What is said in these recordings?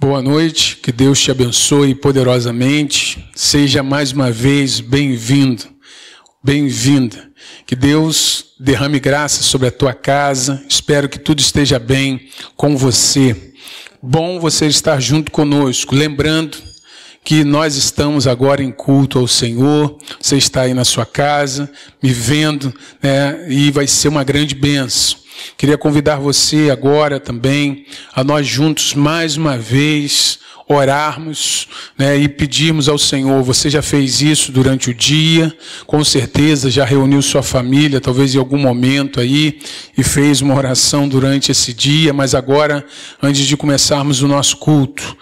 Boa noite, que Deus te abençoe poderosamente. Seja mais uma vez bem-vindo, bem-vinda. Que Deus derrame graça sobre a tua casa. Espero que tudo esteja bem com você. Bom você estar junto conosco. Lembrando que nós estamos agora em culto ao Senhor. Você está aí na sua casa, me vendo, né? E vai ser uma grande bênção. Queria convidar você agora também a nós juntos mais uma vez orarmos, né, e pedirmos ao Senhor. Você já fez isso durante o dia, com certeza já reuniu sua família, talvez em algum momento aí, e fez uma oração durante esse dia, mas agora, antes de começarmos o nosso culto,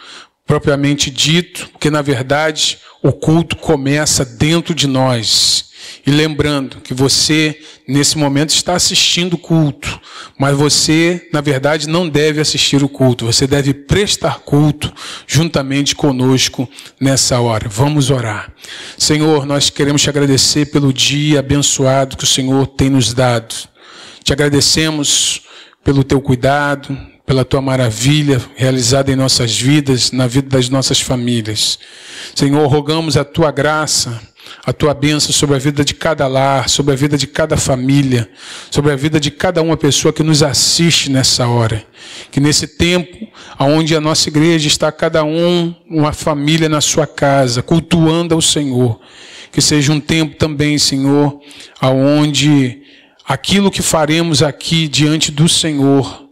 propriamente dito, porque na verdade o culto começa dentro de nós. E lembrando que você, nesse momento, está assistindo o culto, mas você, na verdade, não deve assistir o culto, você deve prestar culto juntamente conosco nessa hora. Vamos orar. Senhor, nós queremos te agradecer pelo dia abençoado que o Senhor tem nos dado. Te agradecemos pelo teu cuidado, pela tua maravilha realizada em nossas vidas, na vida das nossas famílias. Senhor, rogamos a tua graça, a tua bênção sobre a vida de cada lar, sobre a vida de cada família, sobre a vida de cada uma pessoa que nos assiste nessa hora. Que nesse tempo, onde a nossa igreja está cada uma família na sua casa, cultuando ao Senhor, que seja um tempo também, Senhor, onde aquilo que faremos aqui diante do Senhor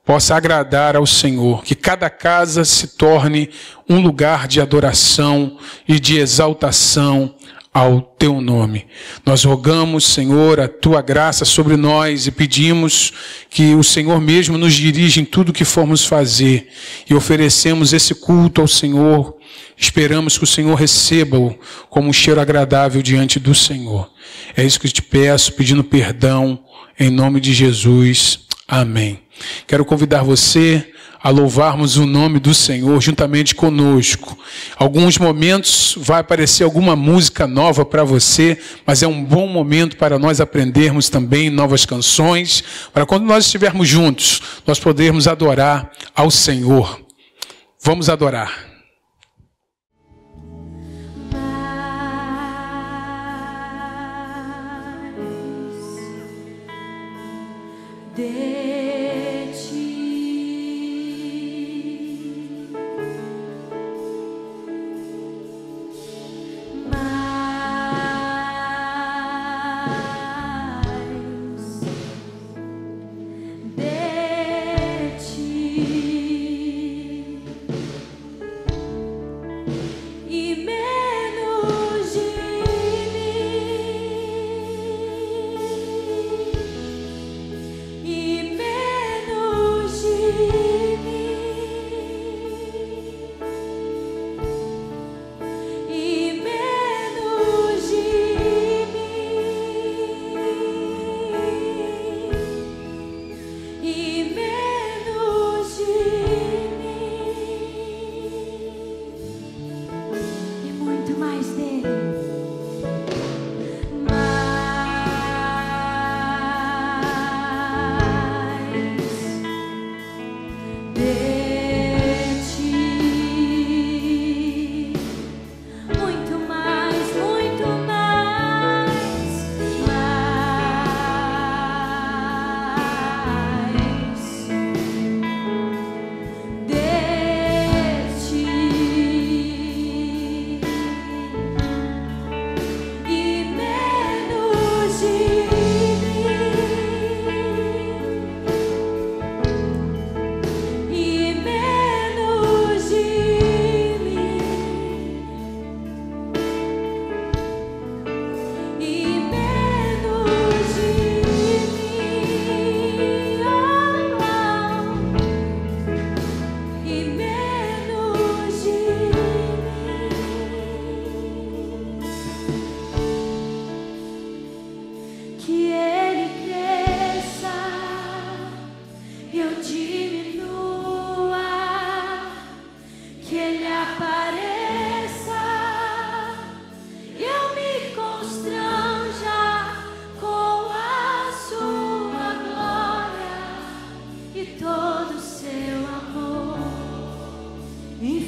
possa agradar ao Senhor, que cada casa se torne um lugar de adoração e de exaltação ao teu nome. Nós rogamos, Senhor, a tua graça sobre nós e pedimos que o Senhor mesmo nos dirija em tudo que formos fazer e oferecemos esse culto ao Senhor. Esperamos que o Senhor receba-o como um cheiro agradável diante do Senhor. É isso que eu te peço, pedindo perdão em nome de Jesus. Amém. Quero convidar você a louvarmos o nome do Senhor juntamente conosco. Alguns momentos vai aparecer alguma música nova para você, mas é um bom momento para nós aprendermos também novas canções, para quando nós estivermos juntos, nós podermos adorar ao Senhor. Vamos adorar.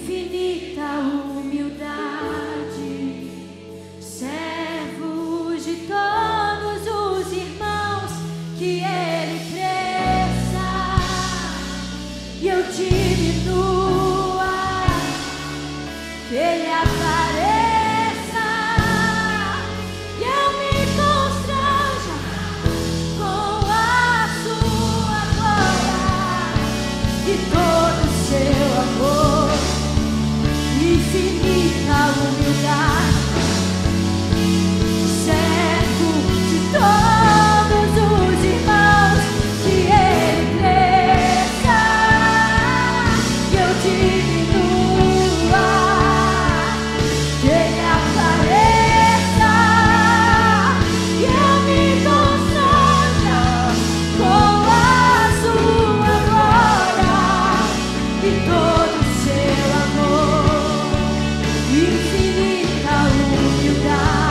infinita humildade, servos de todos os irmãos, que Ele cresça e eu diminua, que Ele apareça e eu me constranja com a sua glória e todo o seu amor, infinita humildade, servo de todos os irmãos, que Ele cresça e eu diminua, que Ele apareça e eu me constranja com a sua glória e todo o seu amor, infinita humildade,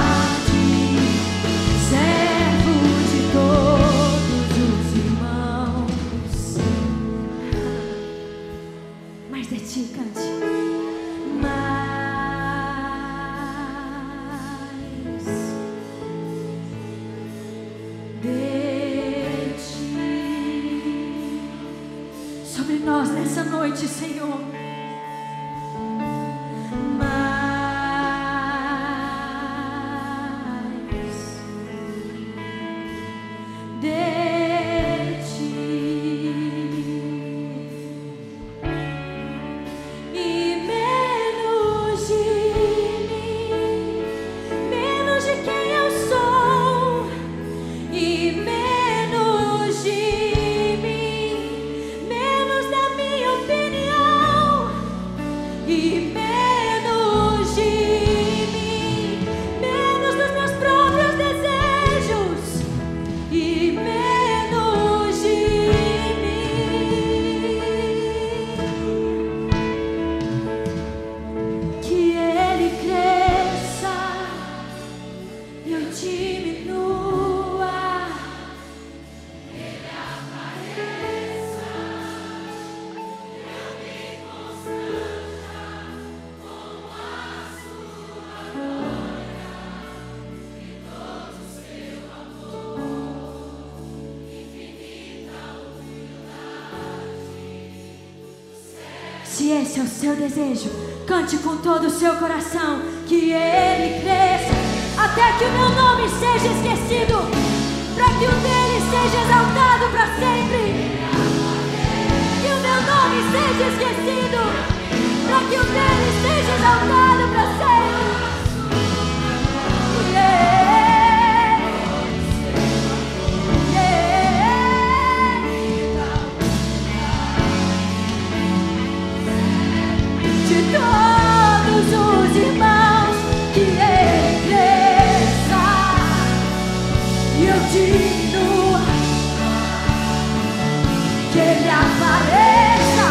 servo de todos os irmãos. Mais de ti, cante. Mais de ti sobre nós nessa noite, Senhor. Mais de ti e menos de mim, menos de quem eu sou e menos de mim, menos da minha opinião e menos de mim, menos dos meus próprios desejos e menos de mim, que Ele cresça e eu diminua, Ele apareça e eu me constranja com a sua glória e todo o seu amor, infinita humildade. Se esse é o seu desejo, cante com todo o seu coração, que Ele cresça até que o meu nome seja esquecido, para que o dele seja exaltado para sempre. Que o meu nome seja esquecido, para que o dele seja exaltado para sempre. De todos os irmãos, que Ele cresça e eu diminua, que Ele apareça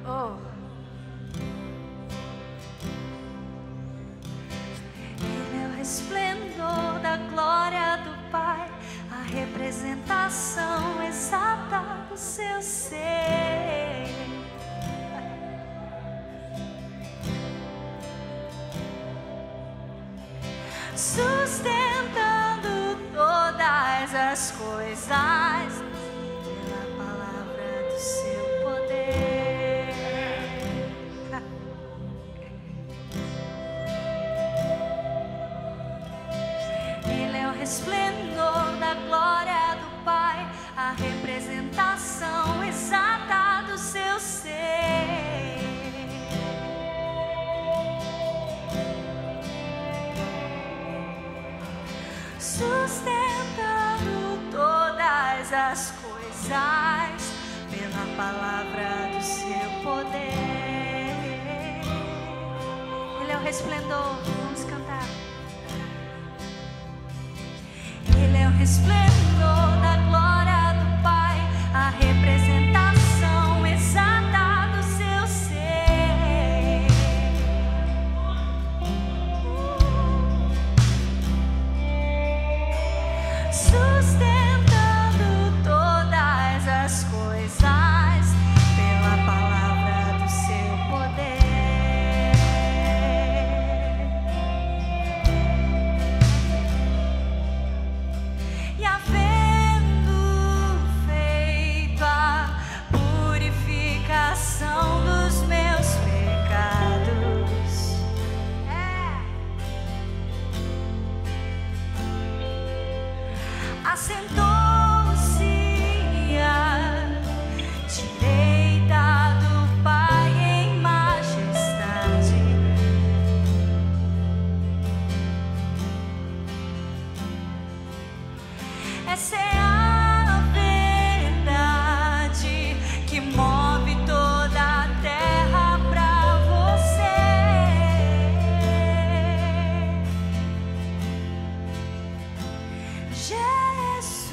Oh. Ele é o resplendor da glória do Pai, a representação exata do seu ser. Sustentando todas as coisas pela palavra do seu poder. Ele é o resplendor da glória do Pai, a representação exata do seu ser. Sustentando todas as coisas pela palavra do seu poder. Ele é o resplendor, vamos cantar. Ele é o resplendor da glória do Pai, a representação exata do seu ser. Sustentando todas as coisas pela palavra do seu poder. E havendo feito a purificação dos meus pecados, assentou-se à direita do Pai em majestade. Essa é a verdade que move toda a terra pra você. Jesus.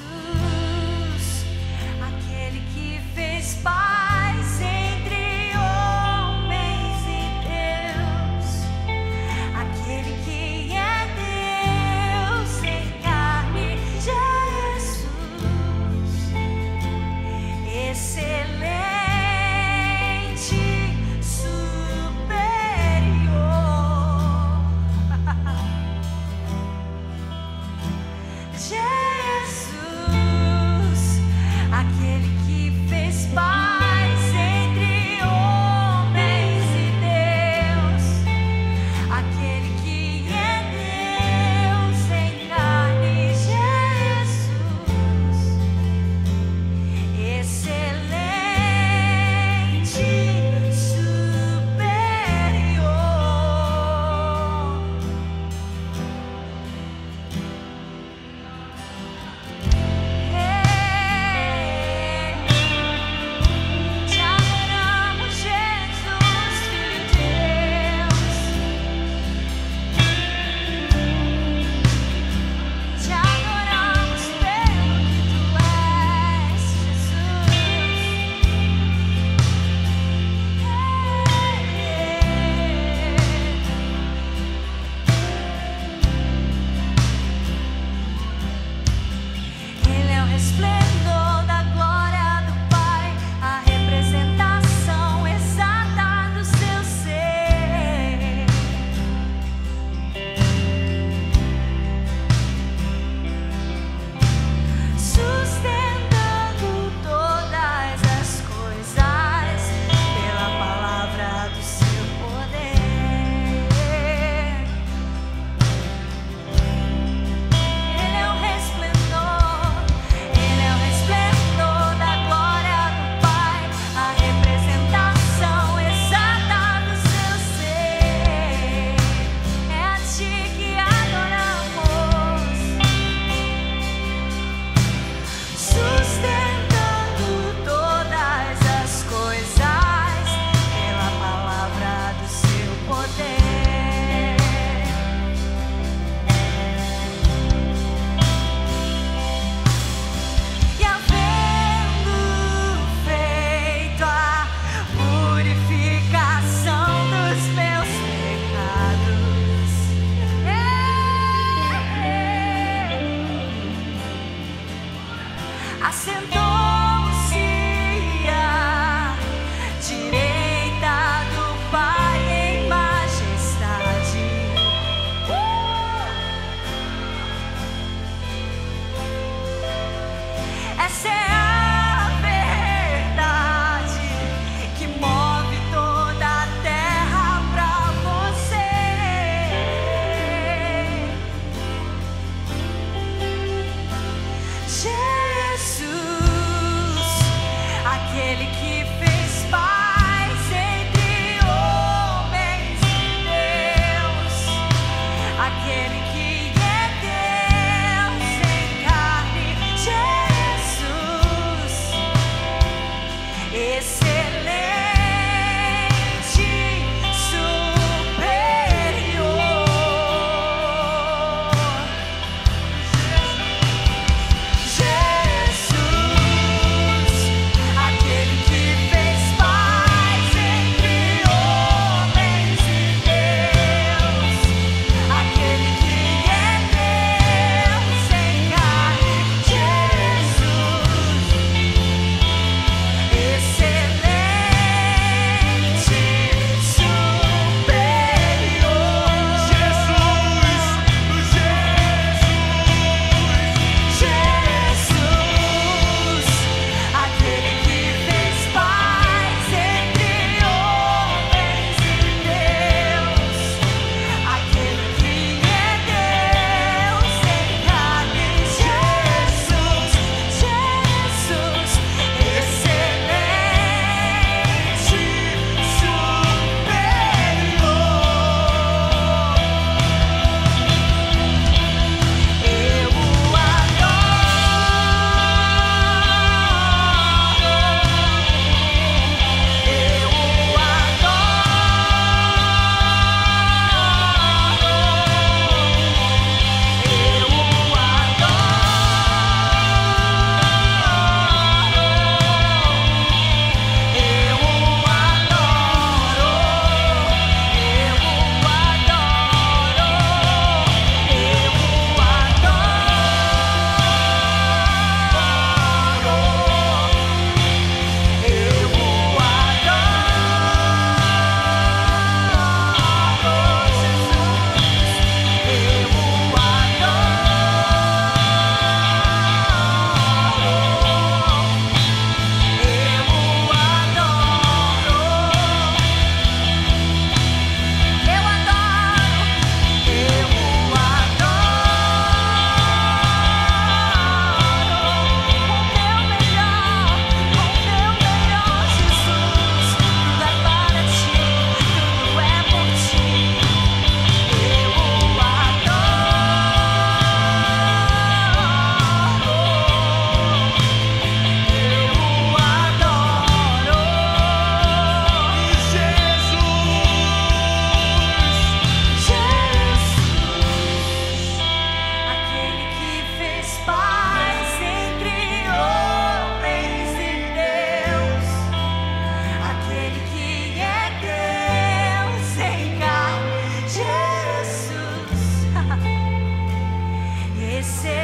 adoro.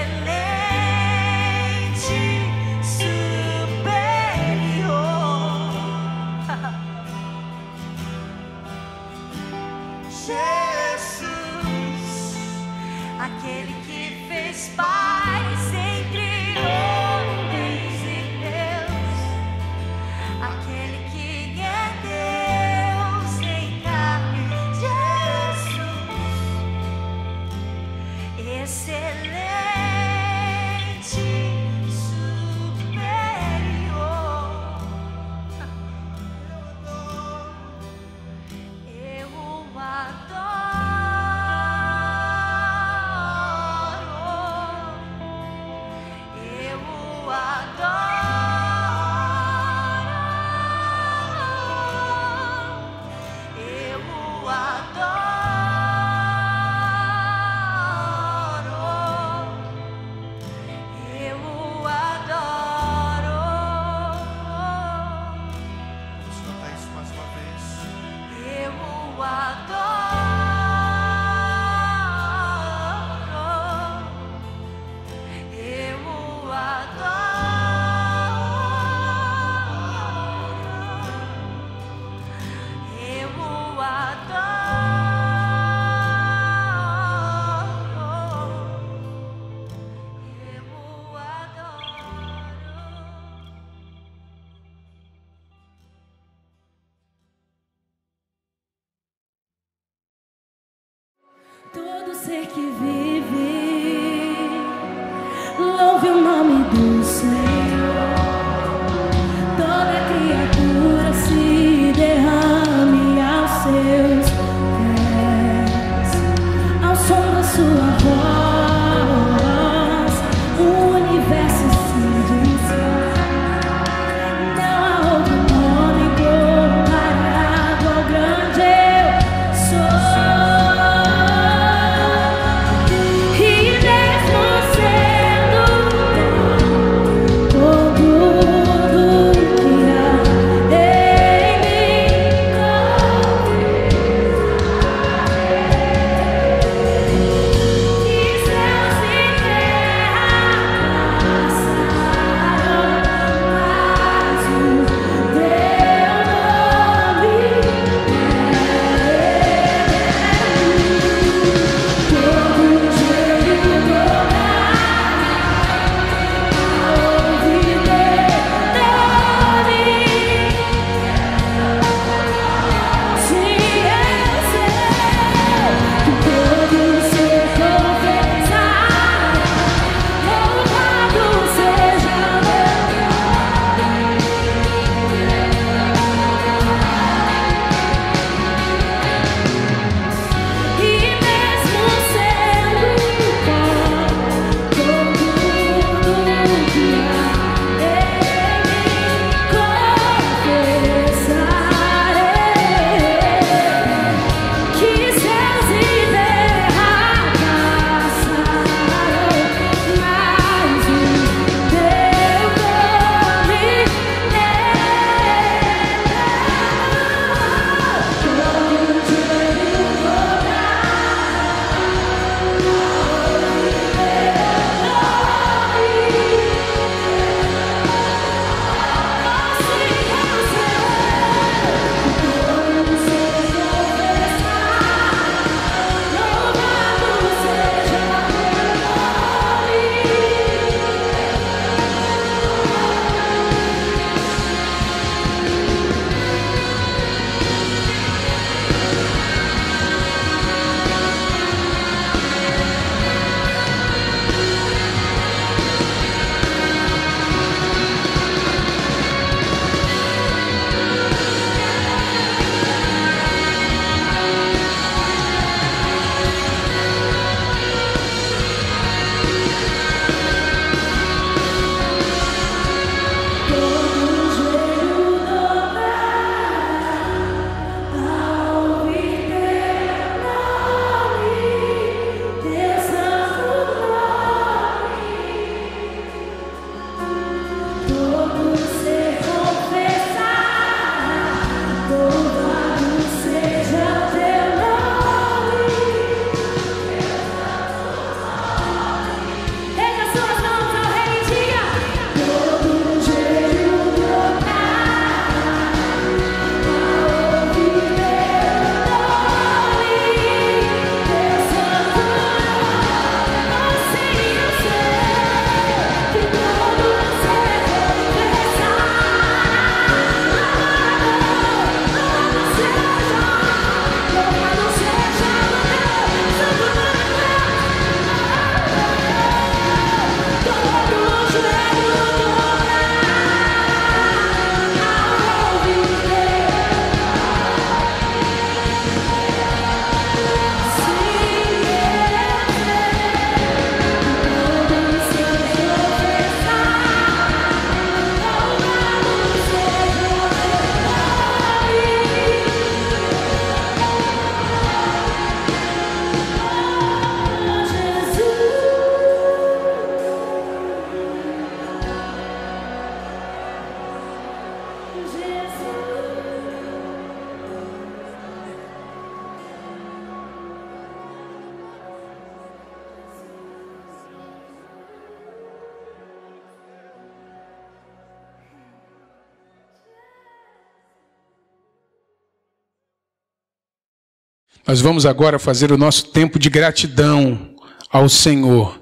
Nós vamos agora fazer o nosso tempo de gratidão ao Senhor.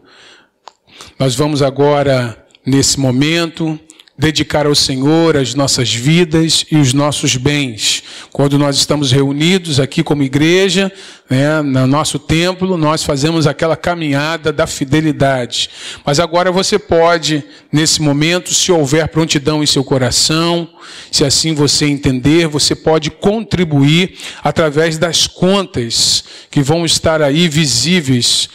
Nós vamos agora, nesse momento, dedicar ao Senhor as nossas vidas e os nossos bens. Quando nós estamos reunidos aqui como igreja, no nosso templo, nós fazemos aquela caminhada da fidelidade. Mas agora você pode, nesse momento, se houver prontidão em seu coração, se assim você entender, você pode contribuir através das contas que vão estar aí visíveis,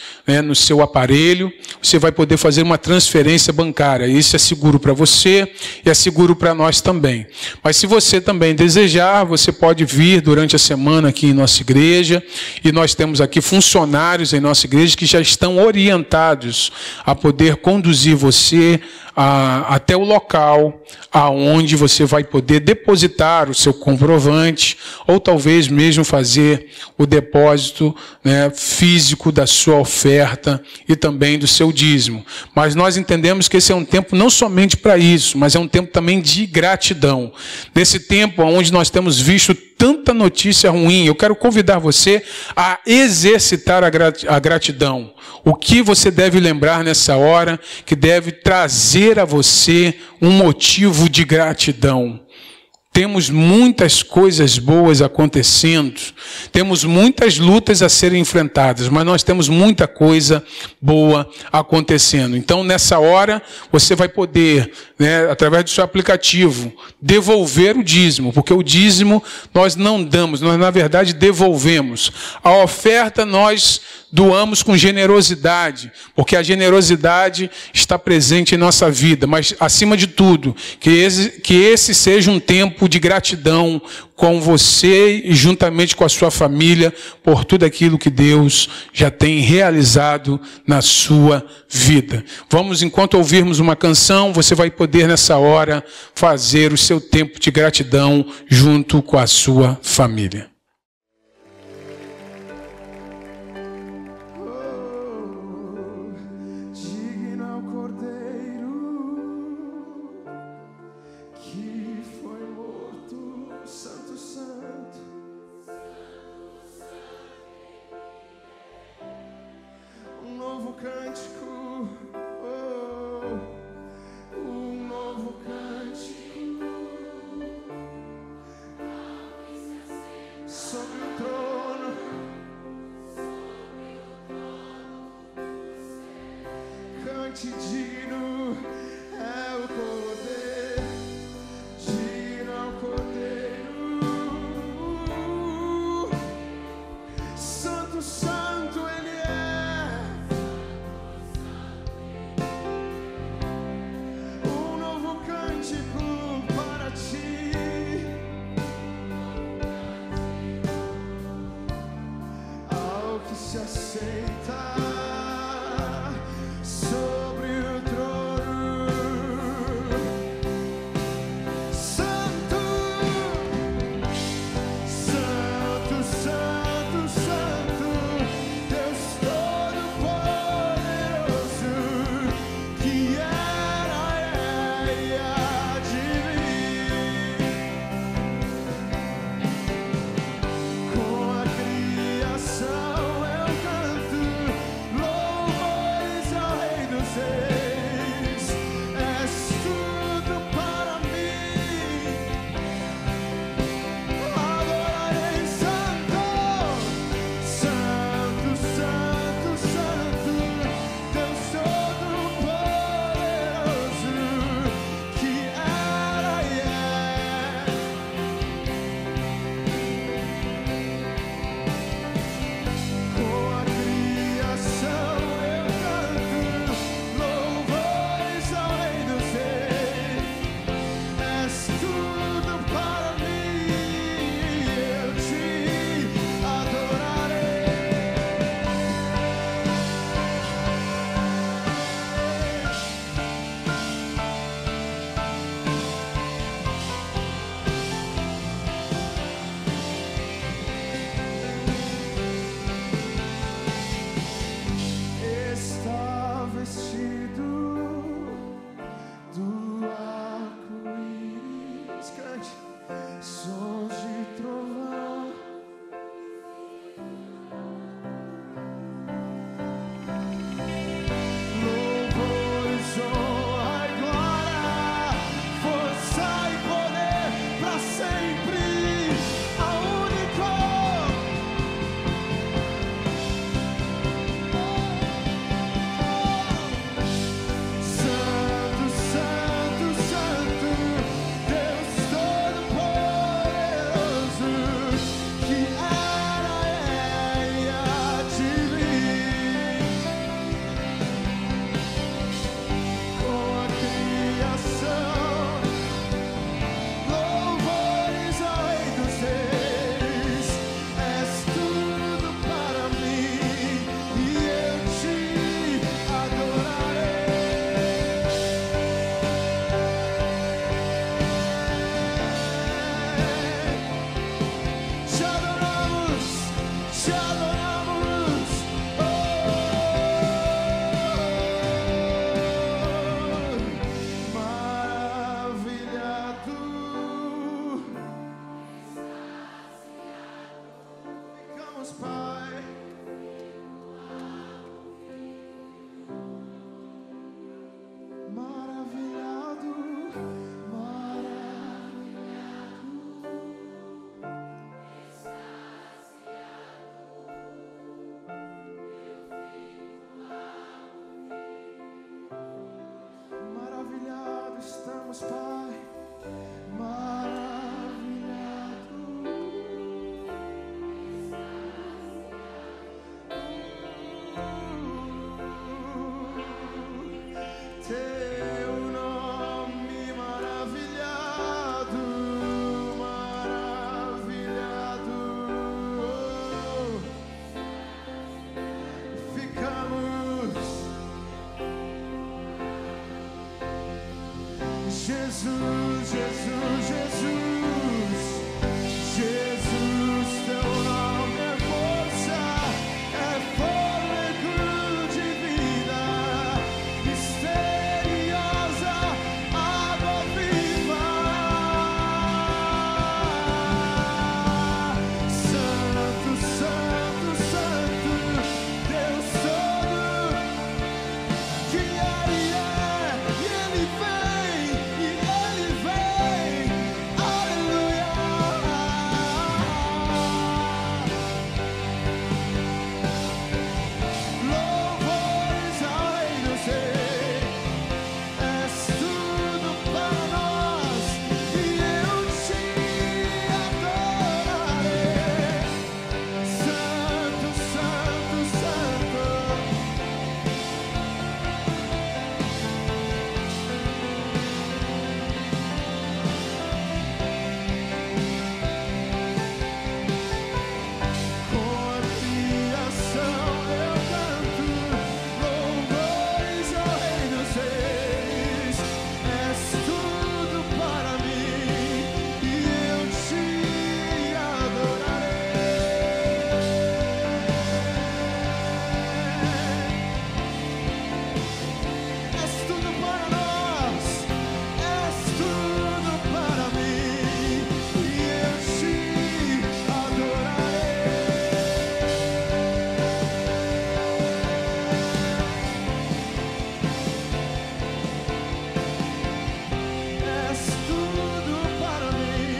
no seu aparelho. Você vai poder fazer uma transferência bancária. Isso é seguro para você e é seguro para nós também. Mas se você também desejar, você pode vir durante a semana aqui em nossa igreja. E nós temos aqui funcionários em nossa igreja que já estão orientados a poder conduzir você até o local aonde você vai poder depositar o seu comprovante, ou talvez mesmo fazer o depósito físico da sua oferta e também do seu dízimo. Mas nós entendemos que esse é um tempo não somente para isso, mas é um tempo também de gratidão. Nesse tempo onde nós temos visto tanta notícia ruim, eu quero convidar você a exercitar a gratidão. O que você deve lembrar nessa hora, que deve trazer a você um motivo de gratidão. Temos muitas coisas boas acontecendo, temos muitas lutas a serem enfrentadas, mas nós temos muita coisa boa acontecendo. Então, nessa hora, você vai poder, através do seu aplicativo, devolver o dízimo, porque o dízimo nós não damos, nós, na verdade, devolvemos. A oferta nós doamos com generosidade, porque a generosidade está presente em nossa vida, mas, acima de tudo, que esse seja um tempo de gratidão com você e juntamente com a sua família por tudo aquilo que Deus já tem realizado na sua vida. Vamos, enquanto ouvirmos uma canção, você vai poder nessa hora fazer o seu tempo de gratidão junto com a sua família. Digno é o poder, digno é o Cordeiro, Santo, Santo Ele é. Um novo cântico para ti, ao que se aceita sobre o trono. Jesus, Jesus, Jesus. Jesus, teu nome é força, é fôlego de vida, misteriosa, água viva. Santo, Santo, Santo, Deus todo, que Ele é, e Ele vem, aleluia. Louvores ao Rei do Rei, és tudo para nós, e eu te adorarei. Santo, Santo, Santo. Com a criação eu canto louvores ao Rei dos Reis. És tudo para mim e eu te adorarei. És tudo para nós, és tudo para mim e eu te adorarei. És tudo para mim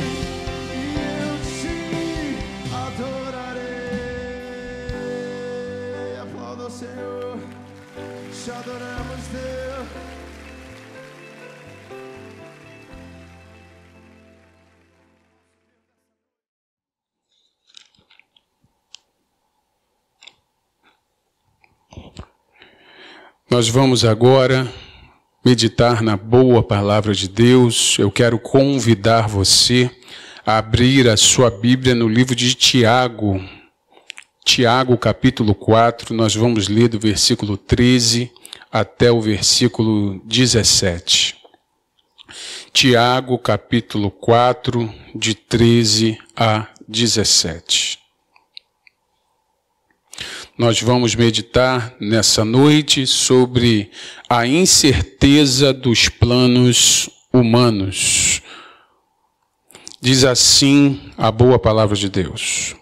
e eu te adorarei. Aplauda o Senhor, te adoramos, Deus. Nós vamos agora meditar na boa palavra de Deus. Eu quero convidar você a abrir a sua Bíblia no livro de Tiago. Tiago, capítulo 4, nós vamos ler do versículo 13 até o versículo 17. Tiago, capítulo 4, de 13 a 17. Nós vamos meditar nessa noite sobre a incerteza dos planos humanos. Diz assim a boa palavra de Deus: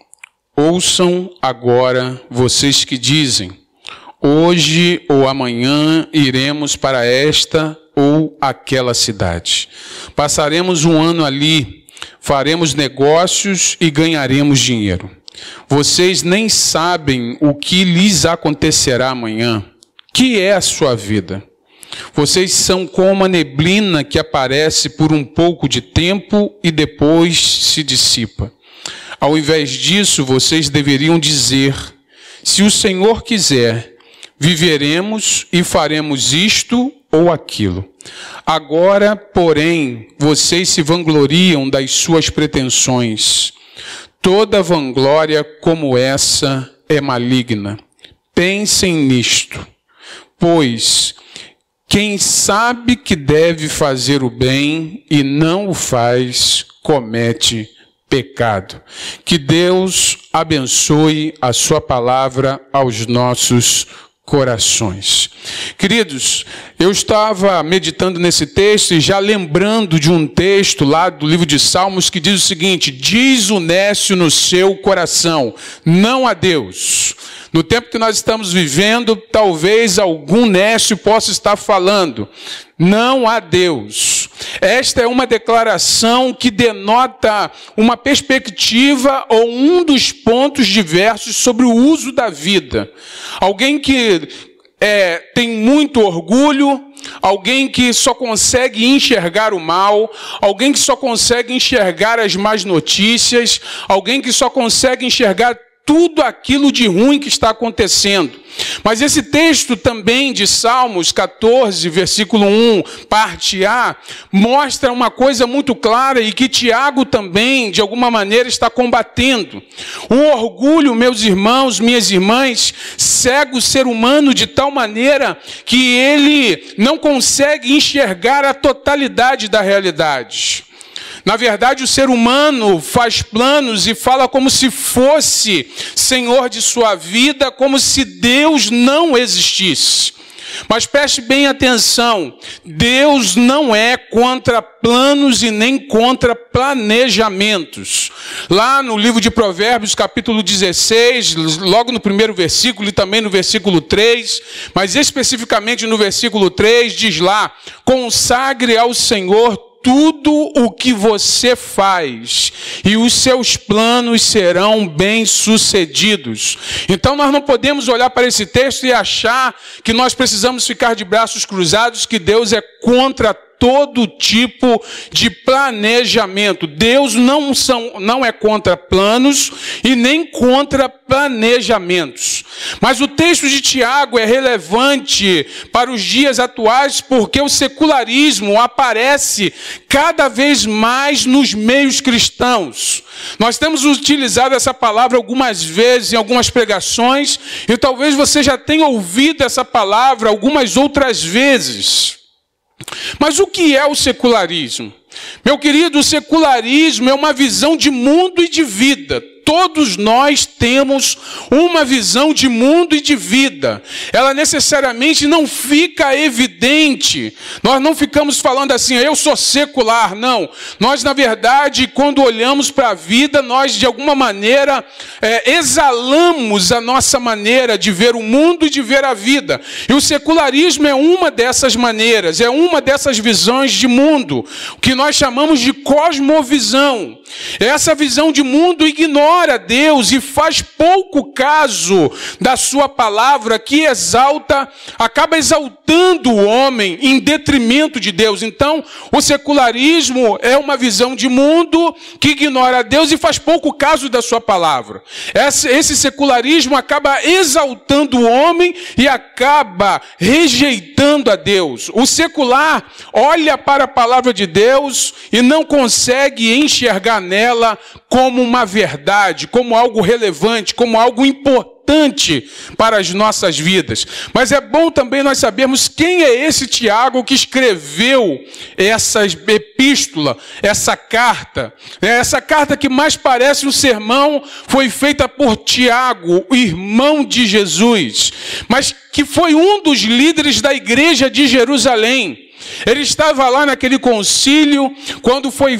ouçam agora vocês que dizem, hoje ou amanhã iremos para esta ou aquela cidade. Passaremos um ano ali, faremos negócios e ganharemos dinheiro. Vocês nem sabem o que lhes acontecerá amanhã. Que é a sua vida? Vocês são como a neblina que aparece por um pouco de tempo e depois se dissipa. Ao invés disso, vocês deveriam dizer, se o Senhor quiser, viveremos e faremos isto ou aquilo. Agora, porém, vocês se vangloriam das suas pretensões. Toda vanglória como essa é maligna. Pensem nisto, pois quem sabe que deve fazer o bem e não o faz, comete pecado. Que Deus abençoe a sua palavra aos nossos corações. Queridos, eu estava meditando nesse texto e já lembrando de um texto lá do livro de Salmos que diz o seguinte: diz o nécio no seu coração, não a Deus. No tempo que nós estamos vivendo, talvez algum nécio possa estar falando, não a Deus. Esta é uma declaração que denota uma perspectiva ou um dos pontos diversos sobre o uso da vida. Alguém que tem muito orgulho, alguém que só consegue enxergar o mal, alguém que só consegue enxergar as más notícias, alguém que só consegue enxergar tudo aquilo de ruim que está acontecendo. Mas esse texto também de Salmos 14, versículo 1, parte A, mostra uma coisa muito clara e que Tiago também, de alguma maneira, está combatendo. O orgulho, meus irmãos, minhas irmãs, cega o ser humano de tal maneira que ele não consegue enxergar a totalidade da realidade. Na verdade, o ser humano faz planos e fala como se fosse senhor de sua vida, como se Deus não existisse. Mas preste bem atenção, Deus não é contra planos e nem contra planejamentos. Lá no livro de Provérbios, capítulo 16, logo no primeiro versículo e também no versículo 3, mas especificamente no versículo 3, diz lá: consagre ao Senhor tudo o que você faz, e os seus planos serão bem-sucedidos. Então nós não podemos olhar para esse texto e achar que nós precisamos ficar de braços cruzados, que Deus é contra todo tipo de planejamento. Deus não é contra planos e nem contra planejamentos. Mas o texto de Tiago é relevante para os dias atuais porque o secularismo aparece cada vez mais nos meios cristãos. Nós temos utilizado essa palavra algumas vezes em algumas pregações e talvez você já tenha ouvido essa palavra algumas outras vezes. Mas o que é o secularismo? Meu querido, o secularismo é uma visão de mundo e de vida. Todos nós temos uma visão de mundo e de vida. Ela necessariamente não fica evidente. Nós não ficamos falando assim, eu sou secular. Não. Nós, na verdade, quando olhamos para a vida, nós, de alguma maneira, exalamos a nossa maneira de ver o mundo e de ver a vida. E o secularismo é uma dessas maneiras, é uma dessas visões de mundo, que nós chamamos de cosmovisão. Essa visão de mundo ignora a Deus e faz pouco caso da sua palavra, que acaba exaltando o homem em detrimento de Deus. Então, o secularismo é uma visão de mundo que ignora a Deus e faz pouco caso da sua palavra. Esse secularismo acaba exaltando o homem e acaba rejeitando a Deus. O secular olha para a palavra de Deus e não consegue enxergar nela como uma verdade, como algo relevante, como algo importante para as nossas vidas. Mas é bom também nós sabermos quem é esse Tiago que escreveu essa epístola, essa carta. Essa carta que mais parece um sermão foi feita por Tiago, o irmão de Jesus, mas que foi um dos líderes da igreja de Jerusalém. Ele estava lá naquele concílio quando foi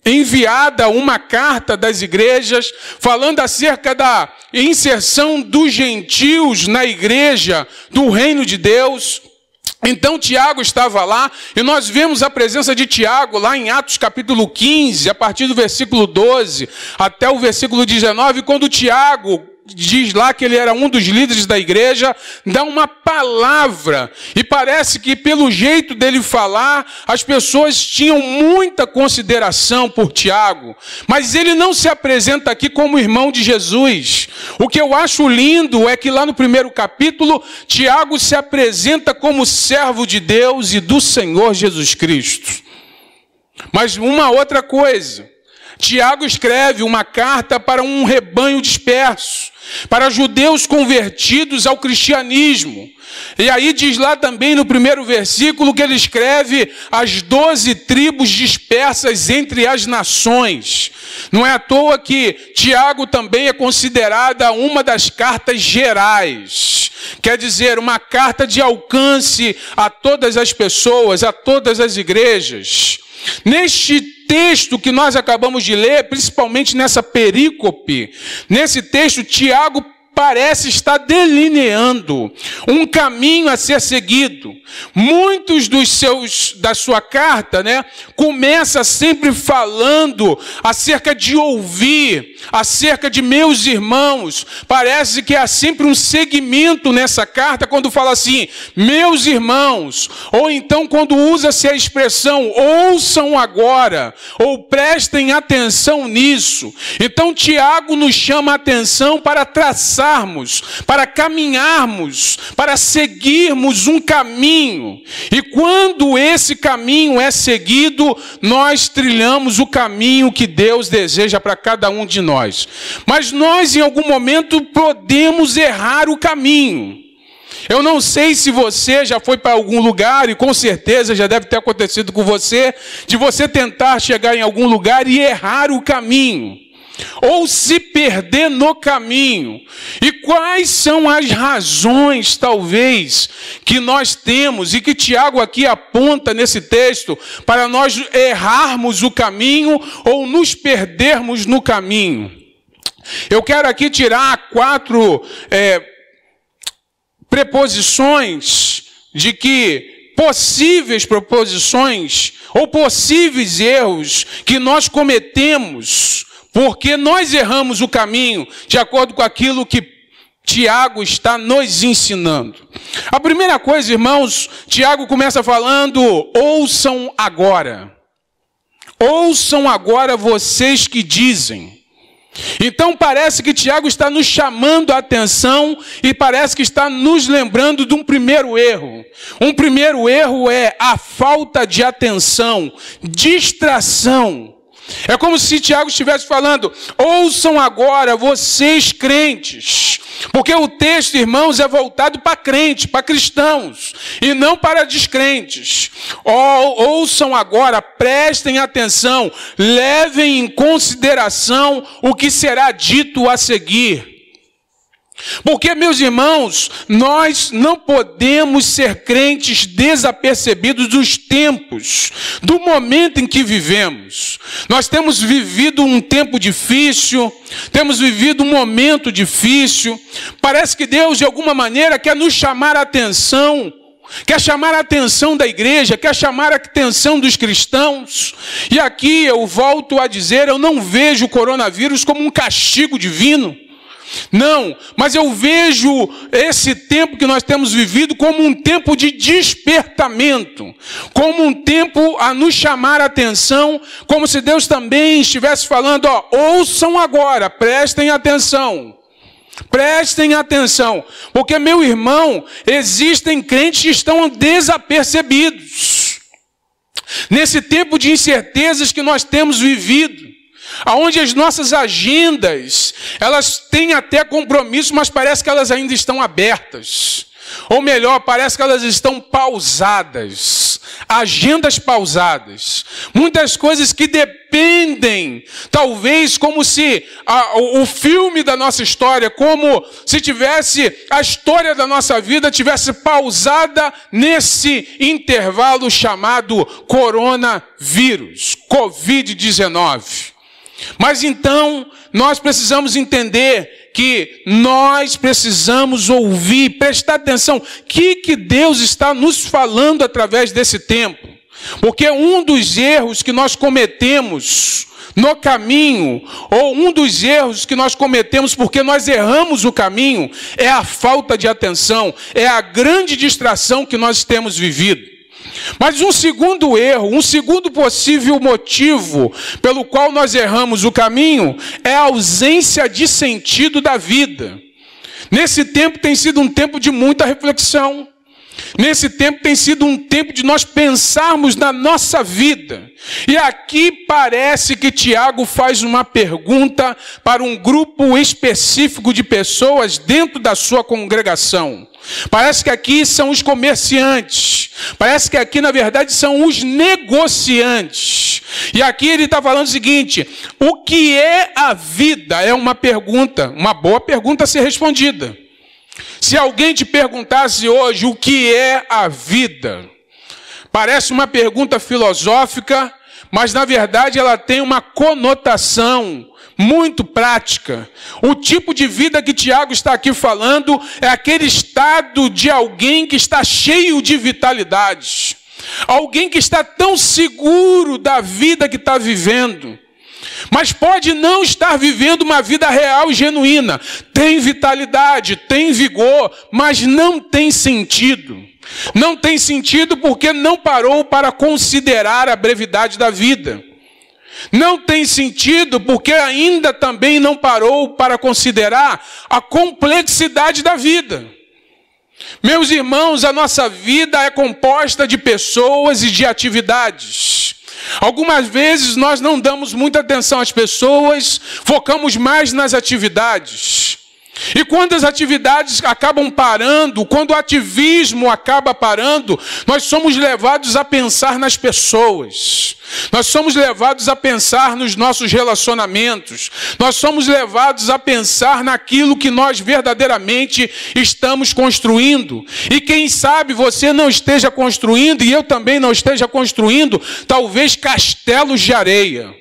enviada uma carta das igrejas falando acerca da inserção dos gentios na igreja do reino de Deus. Então Tiago estava lá e nós vemos a presença de Tiago lá em Atos capítulo 15, a partir do versículo 12 até o versículo 19, quando Tiago diz lá que ele era um dos líderes da igreja, dá uma palavra, e parece que pelo jeito dele falar, as pessoas tinham muita consideração por Tiago, mas ele não se apresenta aqui como irmão de Jesus. O que eu acho lindo é que lá no primeiro capítulo, Tiago se apresenta como servo de Deus e do Senhor Jesus Cristo. Mas uma outra coisa, Tiago escreve uma carta para um rebanho disperso, para judeus convertidos ao cristianismo. E aí diz lá também no primeiro versículo que ele escreve as 12 tribos dispersas entre as nações. Não é à toa que Tiago também é considerada uma das cartas gerais. Quer dizer, uma carta de alcance a todas as pessoas, a todas as igrejas. Neste texto que nós acabamos de ler, principalmente nessa perícope, nesse texto, Tiago parece estar delineando um caminho a ser seguido. Muitos da sua carta, começa sempre falando acerca de ouvir, acerca de meus irmãos. Parece que há sempre um segmento nessa carta quando fala assim, meus irmãos, ou então quando usa-se a expressão, ouçam agora, ou prestem atenção nisso. Então Tiago nos chama a atenção para traçarmos, para caminharmos, para seguirmos um caminho. E quando esse caminho é seguido, nós trilhamos o caminho que Deus deseja para cada um de nós. Mas nós, em algum momento, podemos errar o caminho. Eu não sei se você já foi para algum lugar, e com certeza já deve ter acontecido com você, de você tentar chegar em algum lugar e errar o caminho, ou se perder no caminho. E quais são as razões, talvez, que nós temos, e que Tiago aqui aponta nesse texto, para nós errarmos o caminho, ou nos perdermos no caminho? Eu quero aqui tirar 4 preposições de que possíveis proposições ou possíveis erros que nós cometemos porque nós erramos o caminho de acordo com aquilo que Tiago está nos ensinando. A primeira coisa, irmãos, Tiago começa falando, ouçam agora. Ouçam agora vocês que dizem. Então parece que Tiago está nos chamando a atenção e parece que está nos lembrando de um primeiro erro. Um primeiro erro é a falta de atenção, distração. É como se Tiago estivesse falando, ouçam agora vocês crentes. Porque o texto, irmãos, é voltado para crentes, para cristãos, e não para descrentes. Ouçam agora, prestem atenção, levem em consideração o que será dito a seguir. Porque, meus irmãos, nós não podemos ser crentes desapercebidos dos tempos, do momento em que vivemos. Nós temos vivido um tempo difícil, temos vivido um momento difícil. Parece que Deus, de alguma maneira, quer nos chamar a atenção, quer chamar a atenção da igreja, quer chamar a atenção dos cristãos. E aqui eu volto a dizer, eu não vejo o coronavírus como um castigo divino. Não, mas eu vejo esse tempo que nós temos vivido como um tempo de despertamento, como um tempo a nos chamar a atenção, como se Deus também estivesse falando, ouçam agora, prestem atenção. Prestem atenção, porque, meu irmão, existem crentes que estão desapercebidos. Nesse tempo de incertezas que nós temos vivido, aonde as nossas agendas, elas têm até compromisso, mas parece que elas ainda estão abertas. Ou melhor, parece que elas estão pausadas. Agendas pausadas. Muitas coisas que dependem, talvez como se o filme da nossa história, como se tivesse a história da nossa vida, tivesse pausada nesse intervalo chamado coronavírus, Covid-19. Mas então, nós precisamos entender que nós precisamos ouvir, prestar atenção, o que Deus está nos falando através desse tempo. Porque um dos erros que nós cometemos no caminho, ou um dos erros que nós cometemos porque nós erramos o caminho, é a falta de atenção, é a grande distração que nós temos vivido. Mas um segundo erro, um segundo possível motivo pelo qual nós erramos o caminho é a ausência de sentido da vida. Nesse tempo tem sido um tempo de muita reflexão. Nesse tempo tem sido um tempo de nós pensarmos na nossa vida. E aqui parece que Tiago faz uma pergunta para um grupo específico de pessoas dentro da sua congregação. Parece que aqui são os comerciantes. Parece que aqui, na verdade, são os negociantes. E aqui ele está falando o seguinte: o que é a vida? É uma pergunta, uma boa pergunta a ser respondida. Se alguém te perguntasse hoje o que é a vida, parece uma pergunta filosófica, mas na verdade ela tem uma conotação muito prática. O tipo de vida que Tiago está aqui falando é aquele estado de alguém que está cheio de vitalidade. Alguém que está tão seguro da vida que está vivendo, mas pode não estar vivendo uma vida real e genuína. Tem vitalidade, tem vigor, mas não tem sentido. Não tem sentido porque não parou para considerar a brevidade da vida. Não tem sentido porque ainda também não parou para considerar a complexidade da vida. Meus irmãos, a nossa vida é composta de pessoas e de atividades. Algumas vezes nós não damos muita atenção às pessoas, focamos mais nas atividades. E quando as atividades acabam parando, quando o ativismo acaba parando, nós somos levados a pensar nas pessoas. Nós somos levados a pensar nos nossos relacionamentos. Nós somos levados a pensar naquilo que nós verdadeiramente estamos construindo. E quem sabe você não esteja construindo, e eu também não esteja construindo, talvez castelos de areia.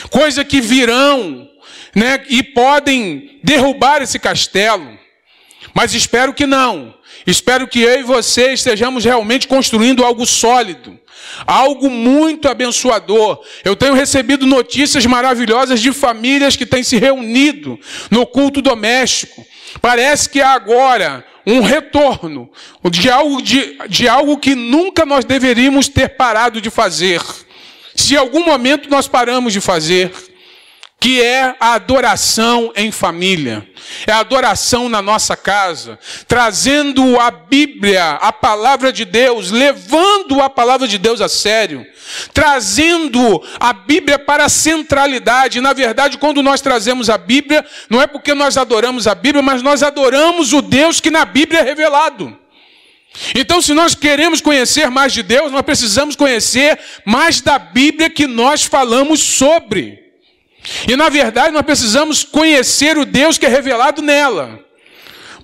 Coisa que virão, né, e podem derrubar esse castelo. Mas espero que não. Espero que eu e você estejamos realmente construindo algo sólido, algo muito abençoador. Eu tenho recebido notícias maravilhosas de famílias que têm se reunido no culto doméstico. Parece que há agora um retorno de algo que nunca nós deveríamos ter parado de fazer. Se em algum momento nós paramos de fazer, que é a adoração em família, é a adoração na nossa casa, trazendo a Bíblia, a palavra de Deus, levando a palavra de Deus a sério, trazendo a Bíblia para a centralidade. Na verdade, quando nós trazemos a Bíblia, não é porque nós adoramos a Bíblia, mas nós adoramos o Deus que na Bíblia é revelado. Então, se nós queremos conhecer mais de Deus, nós precisamos conhecer mais da Bíblia que nós falamos sobre. E na verdade nós precisamos conhecer o Deus que é revelado nela.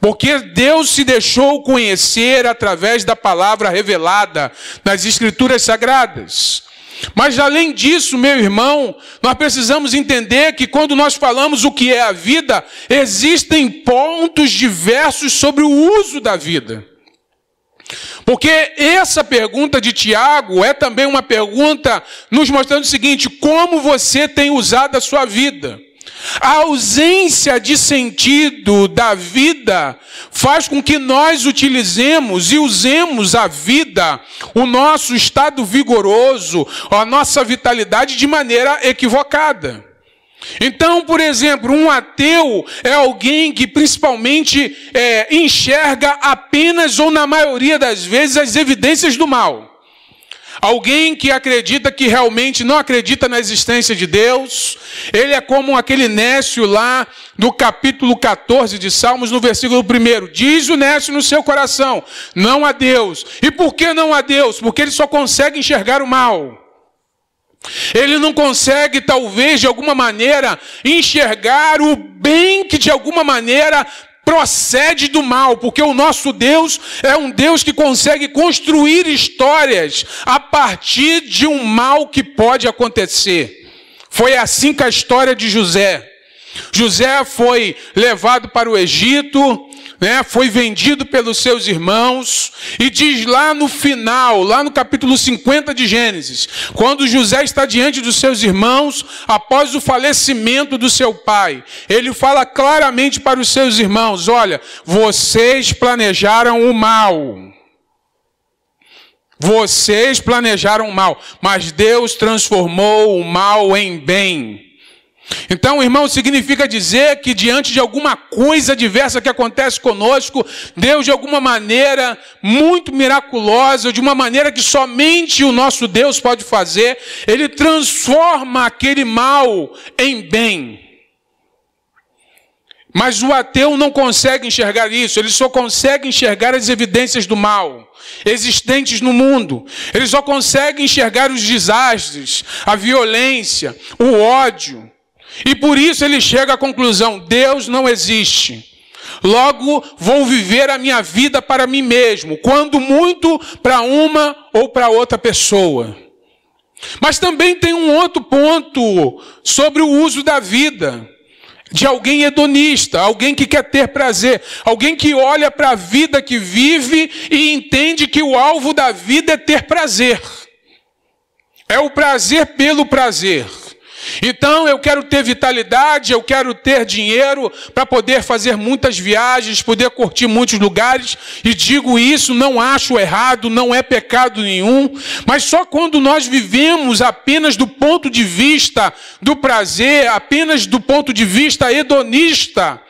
Porque Deus se deixou conhecer através da palavra revelada nas Escrituras Sagradas. Mas além disso, meu irmão, nós precisamos entender que quando nós falamos o que é a vida, existem pontos diversos sobre o uso da vida. Porque essa pergunta de Tiago é também uma pergunta nos mostrando o seguinte: como você tem usado a sua vida? A ausência de sentido da vida faz com que nós utilizemos e usemos a vida, o nosso estado vigoroso, a nossa vitalidade de maneira equivocada. Então, por exemplo, um ateu é alguém que principalmente enxerga apenas ou na maioria das vezes as evidências do mal. Alguém que acredita que realmente não acredita na existência de Deus. Ele é como aquele nécio lá do capítulo 14 de Salmos, no versículo 1. Diz o nécio no seu coração: não há Deus. E por que não há Deus? Porque ele só consegue enxergar o mal. Ele não consegue, talvez, de alguma maneira, enxergar o bem que, de alguma maneira, procede do mal. Porque o nosso Deus é um Deus que consegue construir histórias a partir de um mal que pode acontecer. Foi assim com a história de José. José foi levado para o Egito, foi vendido pelos seus irmãos, e diz lá no final, lá no capítulo 50 de Gênesis, quando José está diante dos seus irmãos, após o falecimento do seu pai, ele fala claramente para os seus irmãos: olha, vocês planejaram o mal. Vocês planejaram o mal, mas Deus transformou o mal em bem. Então, irmão, significa dizer que diante de alguma coisa diversa que acontece conosco, Deus de alguma maneira muito miraculosa, de uma maneira que somente o nosso Deus pode fazer, Ele transforma aquele mal em bem. Mas o ateu não consegue enxergar isso, ele só consegue enxergar as evidências do mal existentes no mundo. Ele só consegue enxergar os desastres, a violência, o ódio. E por isso ele chega à conclusão: Deus não existe. Logo, vou viver a minha vida para mim mesmo, quando muito para uma ou para outra pessoa. Mas também tem um outro ponto sobre o uso da vida, de alguém hedonista, alguém que quer ter prazer, alguém que olha para a vida que vive e entende que o alvo da vida é ter prazer. É o prazer pelo prazer. Então eu quero ter vitalidade, eu quero ter dinheiro para poder fazer muitas viagens, poder curtir muitos lugares, e digo isso, não acho errado, não é pecado nenhum, mas só quando nós vivemos apenas do ponto de vista do prazer, apenas do ponto de vista hedonista,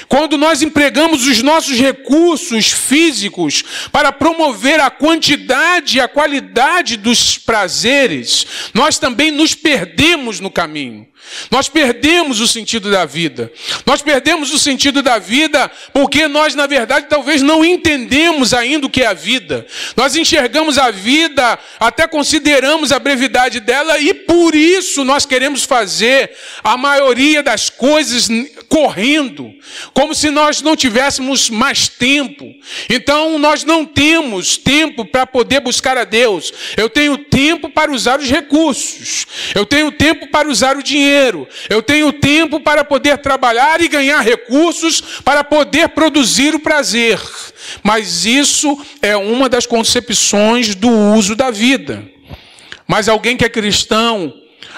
quando nós empregamos os nossos recursos físicos para promover a quantidade e a qualidade dos prazeres, nós também nos perdemos no caminho. Nós perdemos o sentido da vida. Nós perdemos o sentido da vida porque nós, na verdade, talvez não entendemos ainda o que é a vida. Nós enxergamos a vida, até consideramos a brevidade dela, e por isso nós queremos fazer a maioria das coisas correndo, como se nós não tivéssemos mais tempo. Então nós não temos tempo para poder buscar a Deus. Eu tenho tempo para usar os recursos, eu tenho tempo para usar o dinheiro, eu tenho tempo para poder trabalhar e ganhar recursos para poder produzir o prazer. Mas isso é uma das concepções do uso da vida. Mas alguém que é cristão,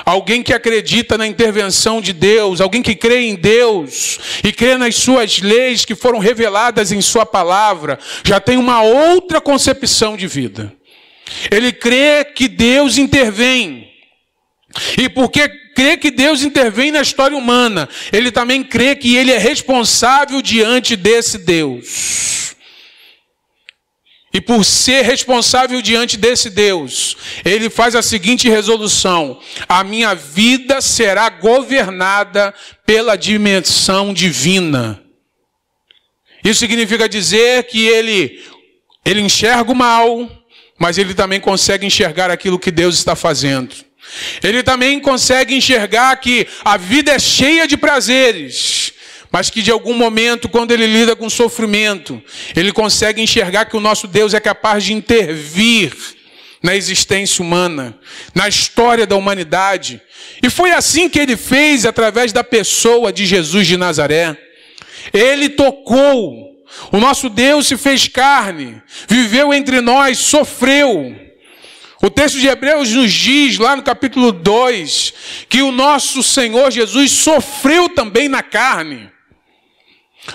alguém que acredita na intervenção de Deus, alguém que crê em Deus e crê nas suas leis que foram reveladas em sua palavra, já tem uma outra concepção de vida. Ele crê que Deus intervém. E porque crê que Deus intervém na história humana, ele também crê que ele é responsável diante desse Deus. E por ser responsável diante desse Deus, ele faz a seguinte resolução: a minha vida será governada pela dimensão divina. Isso significa dizer que ele enxerga o mal, mas ele também consegue enxergar aquilo que Deus está fazendo. Ele também consegue enxergar que a vida é cheia de prazeres, mas que de algum momento, quando ele lida com sofrimento, ele consegue enxergar que o nosso Deus é capaz de intervir na existência humana, na história da humanidade. E foi assim que ele fez através da pessoa de Jesus de Nazaré. Ele tocou. O nosso Deus se fez carne, viveu entre nós, sofreu. O texto de Hebreus nos diz, lá no capítulo 2, que o nosso Senhor Jesus sofreu também na carne.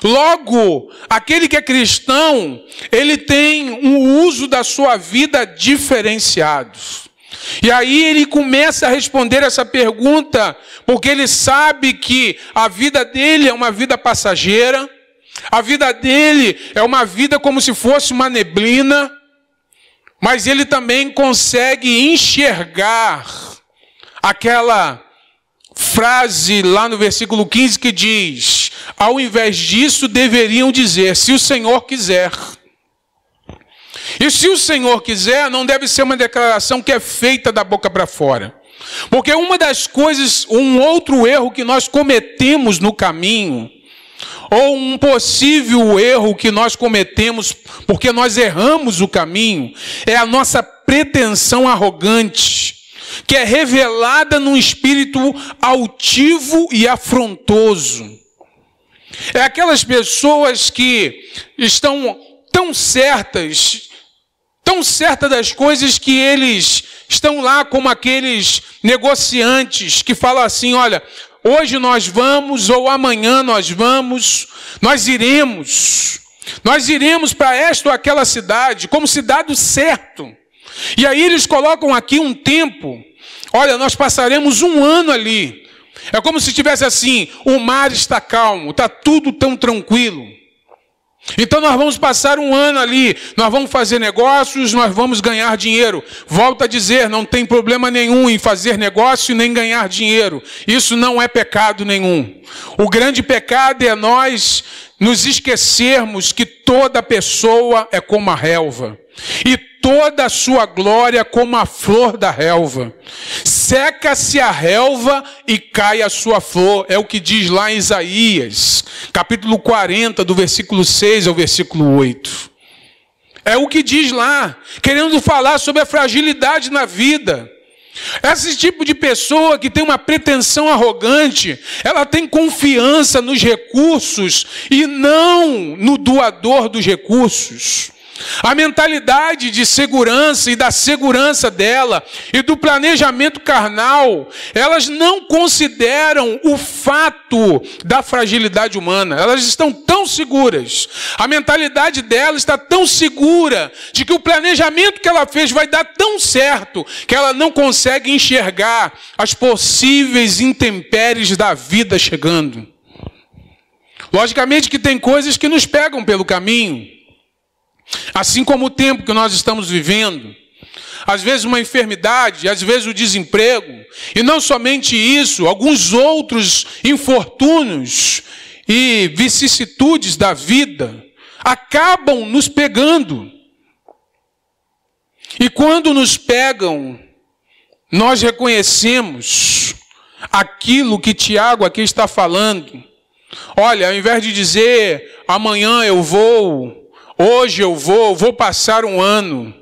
Logo, aquele que é cristão, ele tem um uso da sua vida diferenciado. E aí ele começa a responder essa pergunta, porque ele sabe que a vida dele é uma vida passageira, a vida dele é uma vida como se fosse uma neblina, mas ele também consegue enxergar aquela frase lá no versículo 15 que diz: ao invés disso deveriam dizer, se o Senhor quiser. E se o Senhor quiser, não deve ser uma declaração que é feita da boca para fora. Porque uma das coisas, um outro erro que nós cometemos no caminho, ou um possível erro que nós cometemos porque nós erramos o caminho, é a nossa pretensão arrogante, que é revelada num espírito altivo e afrontoso. É aquelas pessoas que estão tão certas das coisas, que eles estão lá como aqueles negociantes que falam assim: olha, hoje nós vamos, ou amanhã nós vamos, nós iremos para esta ou aquela cidade, como se dado certo. E aí eles colocam aqui um tempo: olha, nós passaremos 1 ano ali. É como se tivesse assim: o mar está calmo, está tudo tão tranquilo. Então nós vamos passar 1 ano ali, nós vamos fazer negócios, nós vamos ganhar dinheiro. Volto a dizer, não tem problema nenhum em fazer negócio e nem ganhar dinheiro. Isso não é pecado nenhum. O grande pecado é nós nos esquecermos que toda pessoa é como a relva, e toda a sua glória como a flor da relva. Seca-se a relva e cai a sua flor. É o que diz lá em Isaías, capítulo 40, do versículo 6 ao versículo 8. É o que diz lá, querendo falar sobre a fragilidade na vida. Esse tipo de pessoa que tem uma pretensão arrogante, ela tem confiança nos recursos e não no doador dos recursos. A mentalidade de segurança e da segurança dela e do planejamento carnal, elas não consideram o fato da fragilidade humana. Elas estão tão seguras. A mentalidade dela está tão segura de que o planejamento que ela fez vai dar tão certo que ela não consegue enxergar as possíveis intempéries da vida chegando. Logicamente que tem coisas que nos pegam pelo caminho. Assim como o tempo que nós estamos vivendo, às vezes uma enfermidade, às vezes o desemprego, e não somente isso, alguns outros infortúnios e vicissitudes da vida acabam nos pegando. E quando nos pegam, nós reconhecemos aquilo que Tiago aqui está falando. Olha, ao invés de dizer amanhã eu vou, hoje eu vou passar um ano.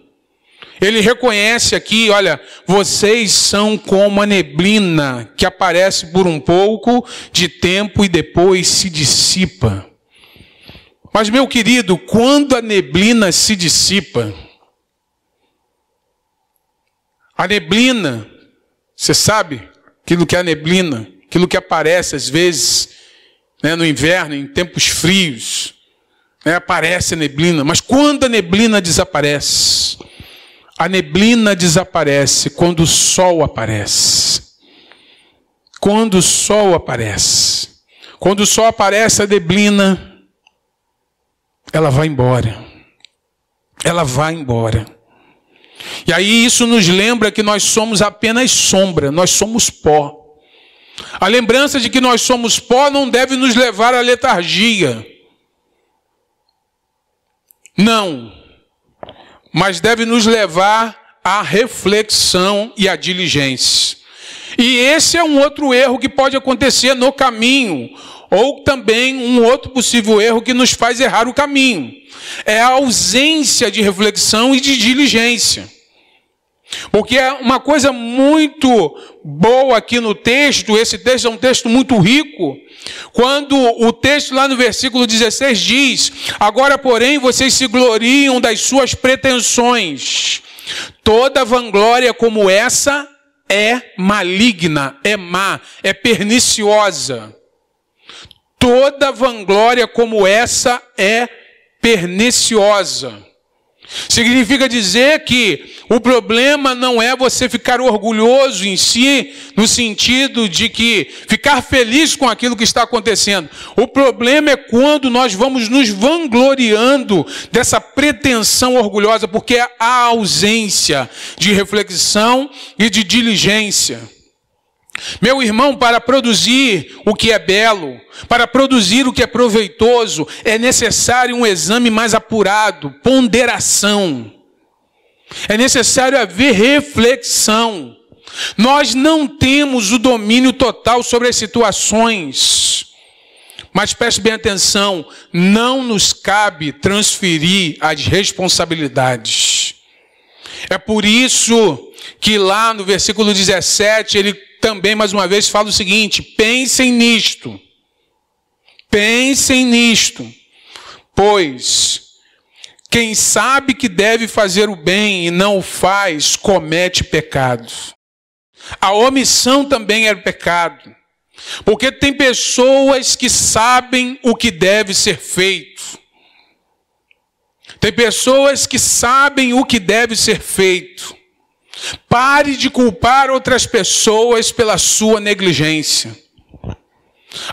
Ele reconhece aqui, olha, vocês são como a neblina que aparece por um pouco de tempo e depois se dissipa. Mas, meu querido, quando a neblina se dissipa, a neblina, você sabe aquilo que é a neblina, aquilo que aparece às vezes, né, no inverno, em tempos frios, aparece a neblina, mas quando a neblina desaparece quando o sol aparece. Quando o sol aparece. Quando o sol aparece, a neblina, ela vai embora. Ela vai embora. E aí isso nos lembra que nós somos apenas sombra, nós somos pó. A lembrança de que nós somos pó não deve nos levar à letargia. Não, mas deve nos levar à reflexão e à diligência. E esse é um outro erro que pode acontecer no caminho, ou também um outro possível erro que nos faz errar o caminho. É a ausência de reflexão e de diligência. Porque é uma coisa muito boa aqui no texto, esse texto é um texto muito rico, quando o texto lá no versículo 16 diz: agora, porém, vocês se gloriam das suas pretensões. Toda vanglória como essa é maligna, é má, é perniciosa. Toda vanglória como essa é perniciosa. Significa dizer que o problema não é você ficar orgulhoso em si, no sentido de que ficar feliz com aquilo que está acontecendo. O problema é quando nós vamos nos vangloriando dessa pretensão orgulhosa, porque há ausência de reflexão e de diligência. Meu irmão, para produzir o que é belo, para produzir o que é proveitoso, é necessário um exame mais apurado, ponderação. É necessário haver reflexão. Nós não temos o domínio total sobre as situações. Mas preste bem atenção, não nos cabe transferir as responsabilidades. É por isso que lá no versículo 17, ele também, mais uma vez, fala o seguinte: pensem nisto, pois quem sabe que deve fazer o bem e não o faz, comete pecado. A omissão também é pecado, porque tem pessoas que sabem o que deve ser feito. Tem pessoas que sabem o que deve ser feito. Pare de culpar outras pessoas pela sua negligência.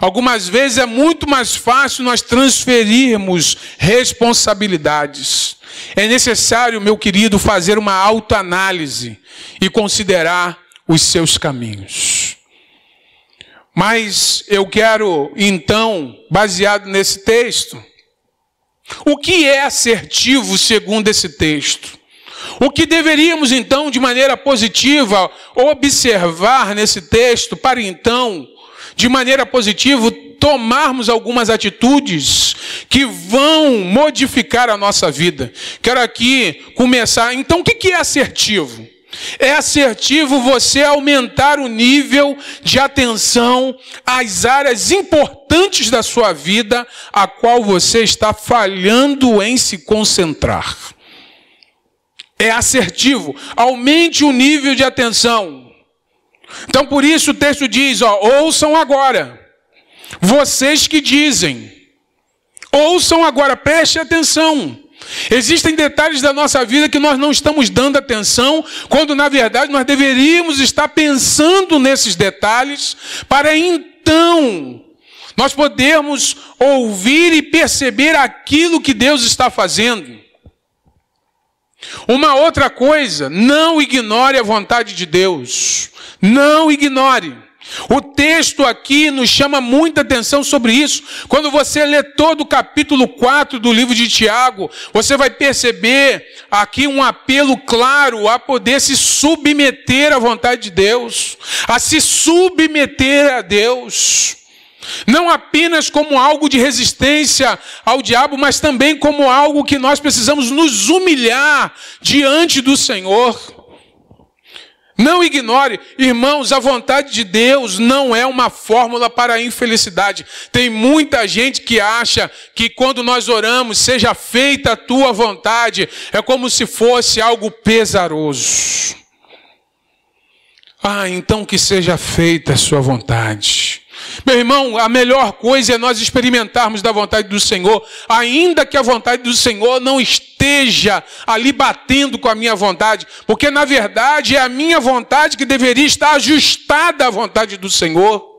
Algumas vezes é muito mais fácil nós transferirmos responsabilidades. É necessário, meu querido, fazer uma autoanálise e considerar os seus caminhos. Mas eu quero, então, baseado nesse texto, o que é assertivo segundo esse texto? O que deveríamos, então, de maneira positiva, observar nesse texto, para então, de maneira positiva, tomarmos algumas atitudes que vão modificar a nossa vida. Quero aqui começar. Então, o que é assertivo? É assertivo você aumentar o nível de atenção às áreas importantes da sua vida, a qual você está falhando em se concentrar. É assertivo. Aumente o nível de atenção. Então, por isso o texto diz, ouçam agora. Vocês que dizem. Ouçam agora, preste atenção. Existem detalhes da nossa vida que nós não estamos dando atenção, quando na verdade nós deveríamos estar pensando nesses detalhes, para então nós podermos ouvir e perceber aquilo que Deus está fazendo. Uma outra coisa, não ignore a vontade de Deus. Não ignore. O texto aqui nos chama muita atenção sobre isso. Quando você lê todo o capítulo 4 do livro de Tiago, você vai perceber aqui um apelo claro a poder se submeter à vontade de Deus, a se submeter a Deus. Não apenas como algo de resistência ao diabo, mas também como algo que nós precisamos nos humilhar diante do Senhor. Não ignore, irmãos, a vontade de Deus não é uma fórmula para a infelicidade. Tem muita gente que acha que quando nós oramos, seja feita a tua vontade, é como se fosse algo pesaroso. Então que seja feita a sua vontade. Meu irmão, a melhor coisa é nós experimentarmos da vontade do Senhor, ainda que a vontade do Senhor não esteja ali batendo com a minha vontade, porque na verdade é a minha vontade que deveria estar ajustada à vontade do Senhor.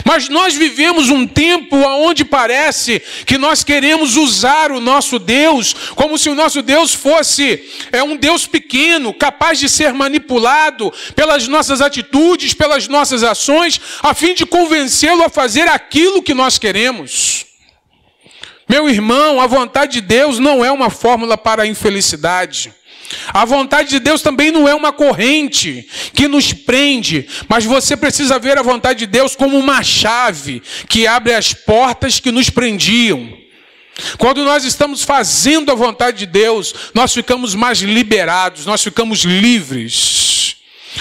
Mas nós vivemos um tempo onde parece que nós queremos usar o nosso Deus como se o nosso Deus fosse um Deus pequeno, capaz de ser manipulado pelas nossas atitudes, pelas nossas ações, a fim de convencê-lo a fazer aquilo que nós queremos. Meu irmão, a vontade de Deus não é uma fórmula para a infelicidade. A vontade de Deus também não é uma corrente que nos prende, mas você precisa ver a vontade de Deus como uma chave que abre as portas que nos prendiam. Quando nós estamos fazendo a vontade de Deus, nós ficamos mais liberados, nós ficamos livres,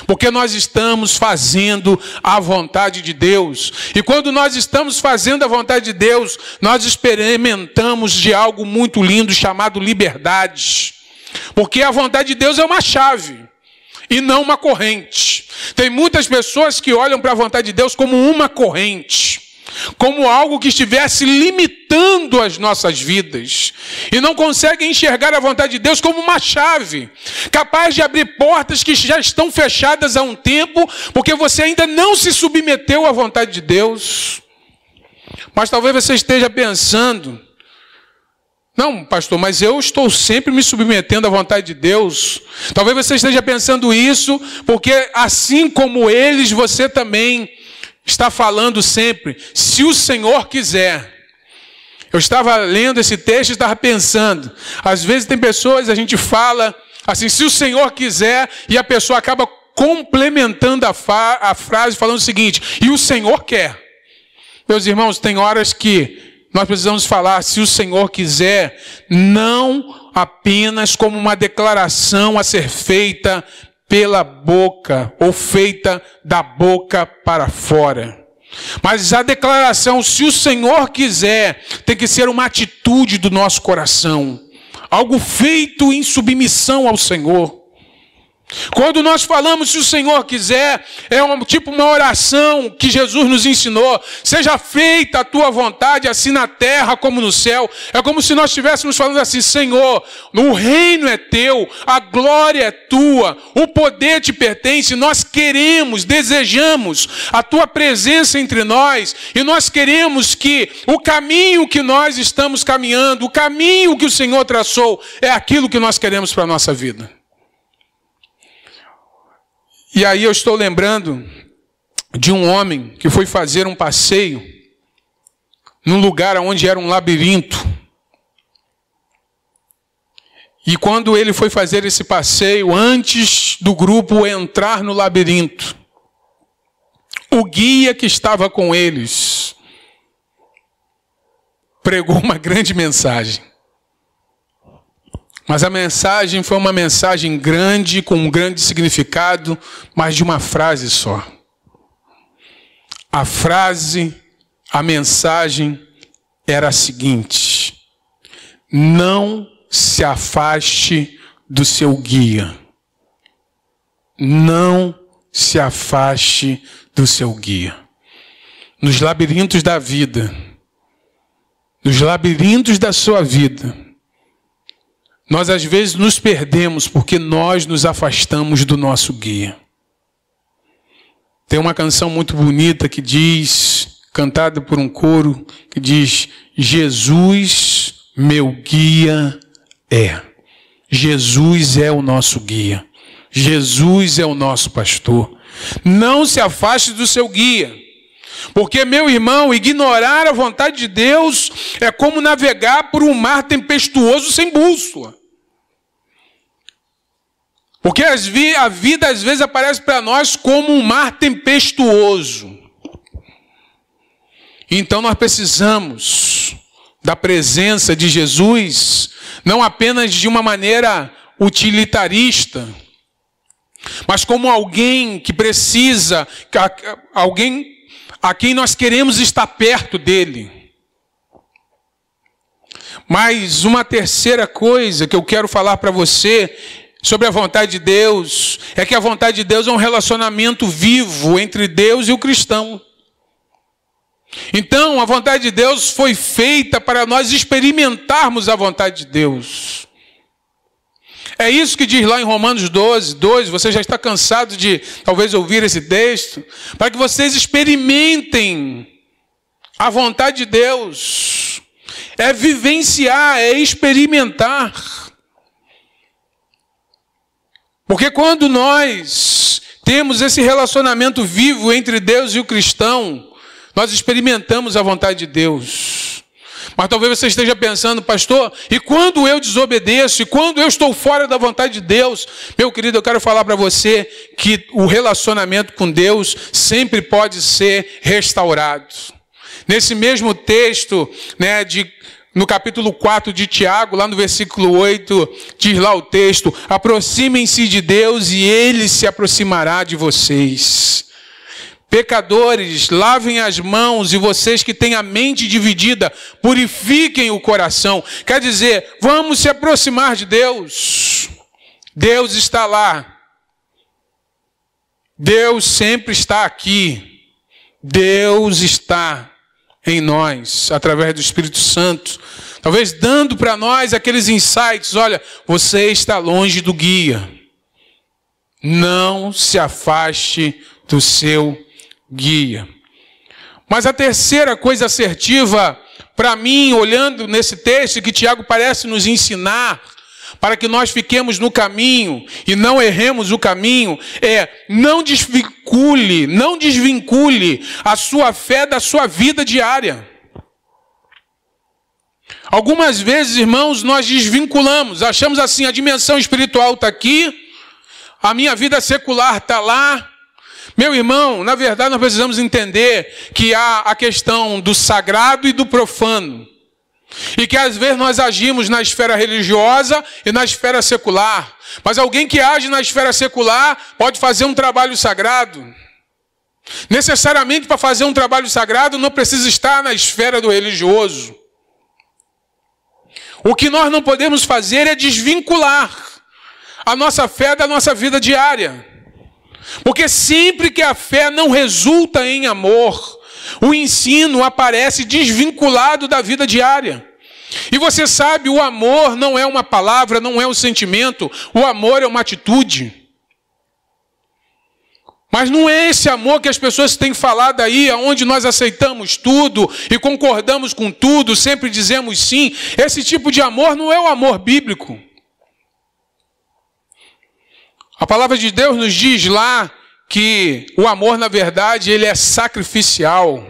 porque nós estamos fazendo a vontade de Deus. E quando nós estamos fazendo a vontade de Deus, nós experimentamos de algo muito lindo chamado liberdade. Porque a vontade de Deus é uma chave e não uma corrente. Tem muitas pessoas que olham para a vontade de Deus como uma corrente, como algo que estivesse limitando as nossas vidas, e não conseguem enxergar a vontade de Deus como uma chave, capaz de abrir portas que já estão fechadas há um tempo, porque você ainda não se submeteu à vontade de Deus. Mas talvez você esteja pensando: não, pastor, mas eu estou sempre me submetendo à vontade de Deus. Talvez você esteja pensando isso, porque assim como eles, você também está falando sempre, se o Senhor quiser. Eu estava lendo esse texto e estava pensando, às vezes tem pessoas, a gente fala assim, se o Senhor quiser, e a pessoa acaba complementando a frase falando o seguinte, e o Senhor quer. Meus irmãos, tem horas que nós precisamos falar, se o Senhor quiser, não apenas como uma declaração a ser feita pela boca, ou feita da boca para fora. Mas a declaração, se o Senhor quiser, tem que ser uma atitude do nosso coração. Algo feito em submissão ao Senhor. Quando nós falamos, se o Senhor quiser, é uma oração que Jesus nos ensinou. Seja feita a tua vontade, assim na terra como no céu. É como se nós estivéssemos falando assim, Senhor, o reino é teu, a glória é tua, o poder te pertence. Nós queremos, desejamos a tua presença entre nós. E nós queremos que o caminho que nós estamos caminhando, o caminho que o Senhor traçou, é aquilo que nós queremos para a nossa vida. E aí eu estou lembrando de um homem que foi fazer um passeio num lugar onde era um labirinto. E quando ele foi fazer esse passeio, antes do grupo entrar no labirinto, o guia que estava com eles pregou uma grande mensagem. Mas a mensagem foi uma mensagem grande, com um grande significado, mas de uma frase só. A mensagem era a seguinte: não se afaste do seu guia. Não se afaste do seu guia. Nos labirintos da vida, nos labirintos da sua vida, nós às vezes nos perdemos porque nós nos afastamos do nosso guia. Tem uma canção muito bonita que diz, cantada por um coro, que diz: Jesus, meu guia é. Jesus é o nosso guia. Jesus é o nosso pastor. Não se afaste do seu guia. Porque, meu irmão, ignorar a vontade de Deus é como navegar por um mar tempestuoso sem bússola. Porque a vida às vezes aparece para nós como um mar tempestuoso. Então nós precisamos da presença de Jesus, não apenas de uma maneira utilitarista, mas como alguém que precisa, alguém a quem nós queremos estar perto dele. Mas uma terceira coisa que eu quero falar para você sobre a vontade de Deus é que a vontade de Deus é um relacionamento vivo entre Deus e o cristão. Então, a vontade de Deus foi feita para nós experimentarmos a vontade de Deus. É isso que diz lá em Romanos 12, 2, você já está cansado de talvez ouvir esse texto, para que vocês experimentem a vontade de Deus. É vivenciar, é experimentar. Porque quando nós temos esse relacionamento vivo entre Deus e o cristão, nós experimentamos a vontade de Deus. Mas talvez você esteja pensando: pastor, e quando eu desobedeço? E quando eu estou fora da vontade de Deus? Meu querido, eu quero falar para você que o relacionamento com Deus sempre pode ser restaurado. Nesse mesmo texto, no capítulo 4 de Tiago, lá no versículo 8, diz lá o texto: aproximem-se de Deus e Ele se aproximará de vocês. Pecadores, lavem as mãos, e vocês que têm a mente dividida, purifiquem o coração. Quer dizer, vamos se aproximar de Deus. Deus está lá. Deus sempre está aqui. Deus está em nós, através do Espírito Santo. Talvez dando para nós aqueles insights: olha, você está longe do guia. Não se afaste do seu guia. Mas a terceira coisa assertiva, para mim, olhando nesse texto, que Tiago parece nos ensinar, para que nós fiquemos no caminho e não erremos o caminho, é: não desvincule a sua fé da sua vida diária. Algumas vezes, irmãos, nós desvinculamos, achamos assim: a dimensão espiritual está aqui, a minha vida secular está lá. Meu irmão, na verdade nós precisamos entender que há a questão do sagrado e do profano. E que às vezes nós agimos na esfera religiosa e na esfera secular. Mas alguém que age na esfera secular pode fazer um trabalho sagrado. Necessariamente, para fazer um trabalho sagrado, não precisa estar na esfera do religioso. O que nós não podemos fazer é desvincular a nossa fé da nossa vida diária. Porque sempre que a fé não resulta em amor, o ensino aparece desvinculado da vida diária. E você sabe, o amor não é uma palavra, não é um sentimento, o amor é uma atitude. Mas não é esse amor que as pessoas têm falado aí, onde nós aceitamos tudo e concordamos com tudo, sempre dizemos sim. Esse tipo de amor não é o amor bíblico. A palavra de Deus nos diz lá que o amor, na verdade, ele é sacrificial.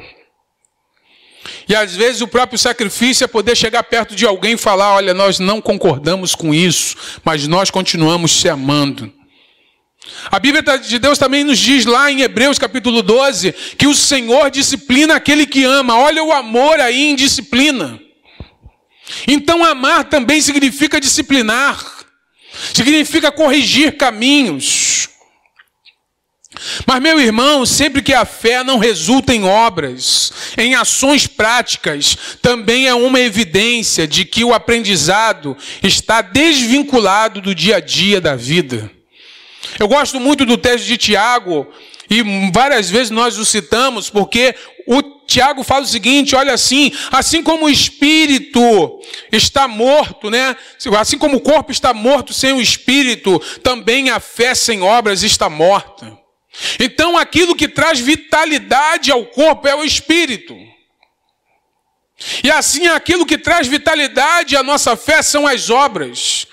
E às vezes o próprio sacrifício é poder chegar perto de alguém e falar: olha, nós não concordamos com isso, mas nós continuamos se amando. A Bíblia de Deus também nos diz lá em Hebreus capítulo 12, que o Senhor disciplina aquele que ama. Olha o amor aí em disciplina. Então amar também significa disciplinar, significa corrigir caminhos. Mas, meu irmão, sempre que a fé não resulta em obras, em ações práticas, também é uma evidência de que o aprendizado está desvinculado do dia a dia da vida. Eu gosto muito do texto de Tiago, e várias vezes nós o citamos, porque o Tiago fala o seguinte, olha assim como o espírito está morto, né? Assim como o corpo está morto sem o espírito, também a fé sem obras está morta. Então aquilo que traz vitalidade ao corpo é o espírito. E assim aquilo que traz vitalidade à nossa fé são as obras.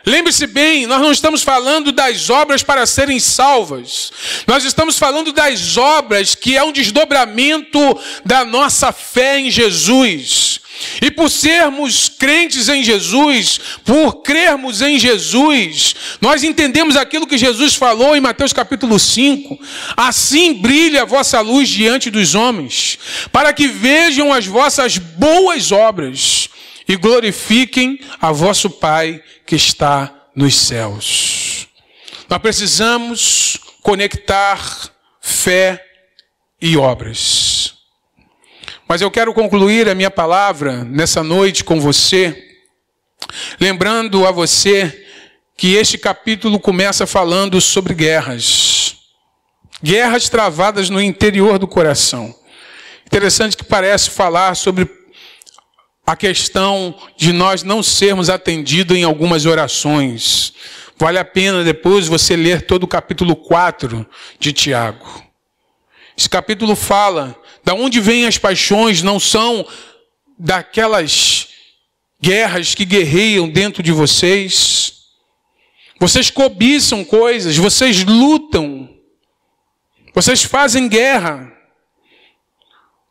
Lembre-se bem, nós não estamos falando das obras para serem salvas. Nós estamos falando das obras que é um desdobramento da nossa fé em Jesus. E por sermos crentes em Jesus, por crermos em Jesus, nós entendemos aquilo que Jesus falou em Mateus capítulo 5. Assim brilha a vossa luz diante dos homens, para que vejam as vossas boas obras e glorifiquem a vosso Pai que está nos céus. Nós precisamos conectar fé e obras. Mas eu quero concluir a minha palavra nessa noite com você, lembrando a você que este capítulo começa falando sobre guerras. Guerras travadas no interior do coração. Interessante que parece falar sobre a questão de nós não sermos atendidos em algumas orações. Vale a pena depois você ler todo o capítulo 4 de Tiago. Esse capítulo fala da onde vêm as paixões, não são daquelas guerras que guerreiam dentro de vocês. Vocês cobiçam coisas, vocês lutam, vocês fazem guerra,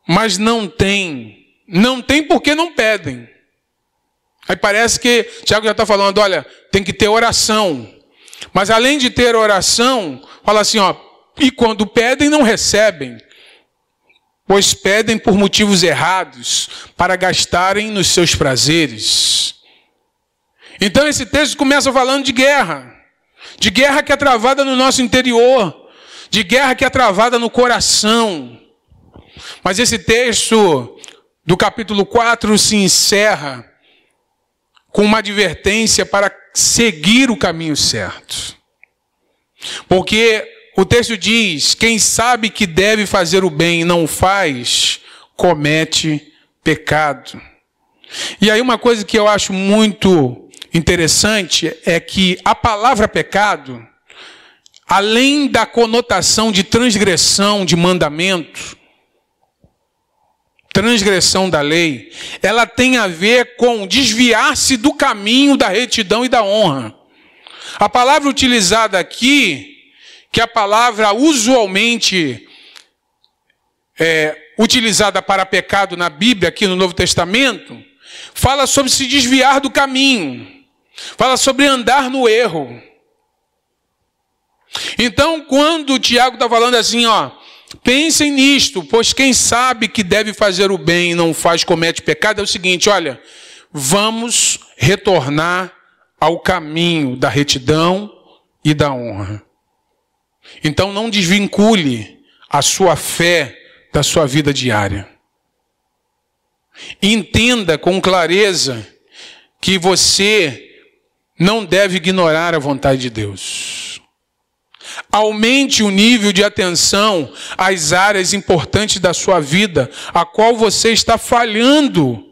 mas não tem porque não pedem. Aí parece que Tiago já está falando, olha, tem que ter oração. Mas além de ter oração, fala assim, ó, e quando pedem, não recebem. Pois pedem por motivos errados, para gastarem nos seus prazeres. Então esse texto começa falando de guerra que é travada no nosso interior, de guerra que é travada no coração. Mas esse texto do capítulo 4 se encerra com uma advertência para seguir o caminho certo. Porque o texto diz, quem sabe que deve fazer o bem e não faz, comete pecado. E aí uma coisa que eu acho muito interessante é que a palavra pecado, além da conotação de transgressão de mandamento, transgressão da lei, ela tem a ver com desviar-se do caminho da retidão e da honra. A palavra utilizada aqui, que a palavra usualmente utilizada para pecado na Bíblia, aqui no Novo Testamento, fala sobre se desviar do caminho, fala sobre andar no erro. Então, quando o Tiago está falando assim, ó, pensem nisto, pois quem sabe que deve fazer o bem e não faz, comete pecado, é o seguinte, olha, vamos retornar ao caminho da retidão e da honra. Então não desvincule a sua fé da sua vida diária. Entenda com clareza que você não deve ignorar a vontade de Deus. Aumente o nível de atenção às áreas importantes da sua vida, a qual você está falhando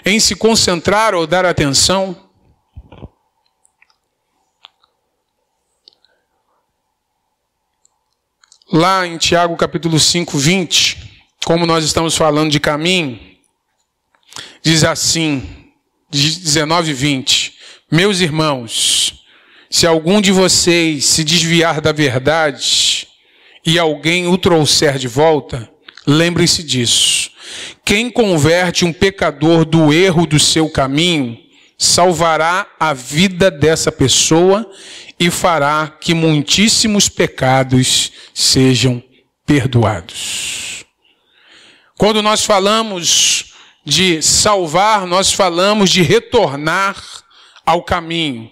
em se concentrar ou dar atenção. Lá em Tiago capítulo 5, 20, como nós estamos falando de caminho, diz assim, 19 e 20, meus irmãos, se algum de vocês se desviar da verdade e alguém o trouxer de volta, lembre-se disso. Quem converte um pecador do erro do seu caminho, salvará a vida dessa pessoa e fará que muitíssimos pecados sejam perdoados. Quando nós falamos de salvar, nós falamos de retornar ao caminho.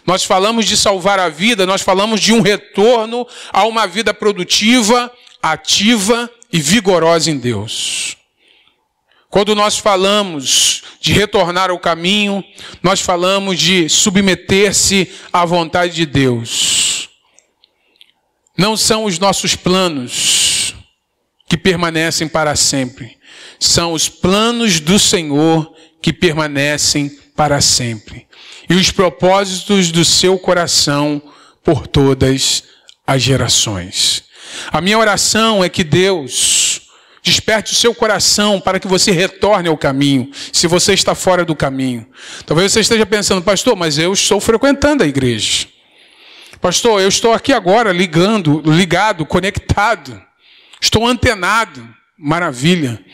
Nós falamos de salvar a vida, nós falamos de um retorno a uma vida produtiva, ativa e vigorosa em Deus. Quando nós falamos de retornar ao caminho, nós falamos de submeter-se à vontade de Deus. Não são os nossos planos que permanecem para sempre. São os planos do Senhor que permanecem para sempre. E os propósitos do seu coração por todas as gerações. A minha oração é que Deus desperte o seu coração para que você retorne ao caminho, se você está fora do caminho. Talvez você esteja pensando, pastor, mas eu estou frequentando a igreja. Pastor, eu estou aqui agora ligado, conectado. Estou antenado. Maravilha.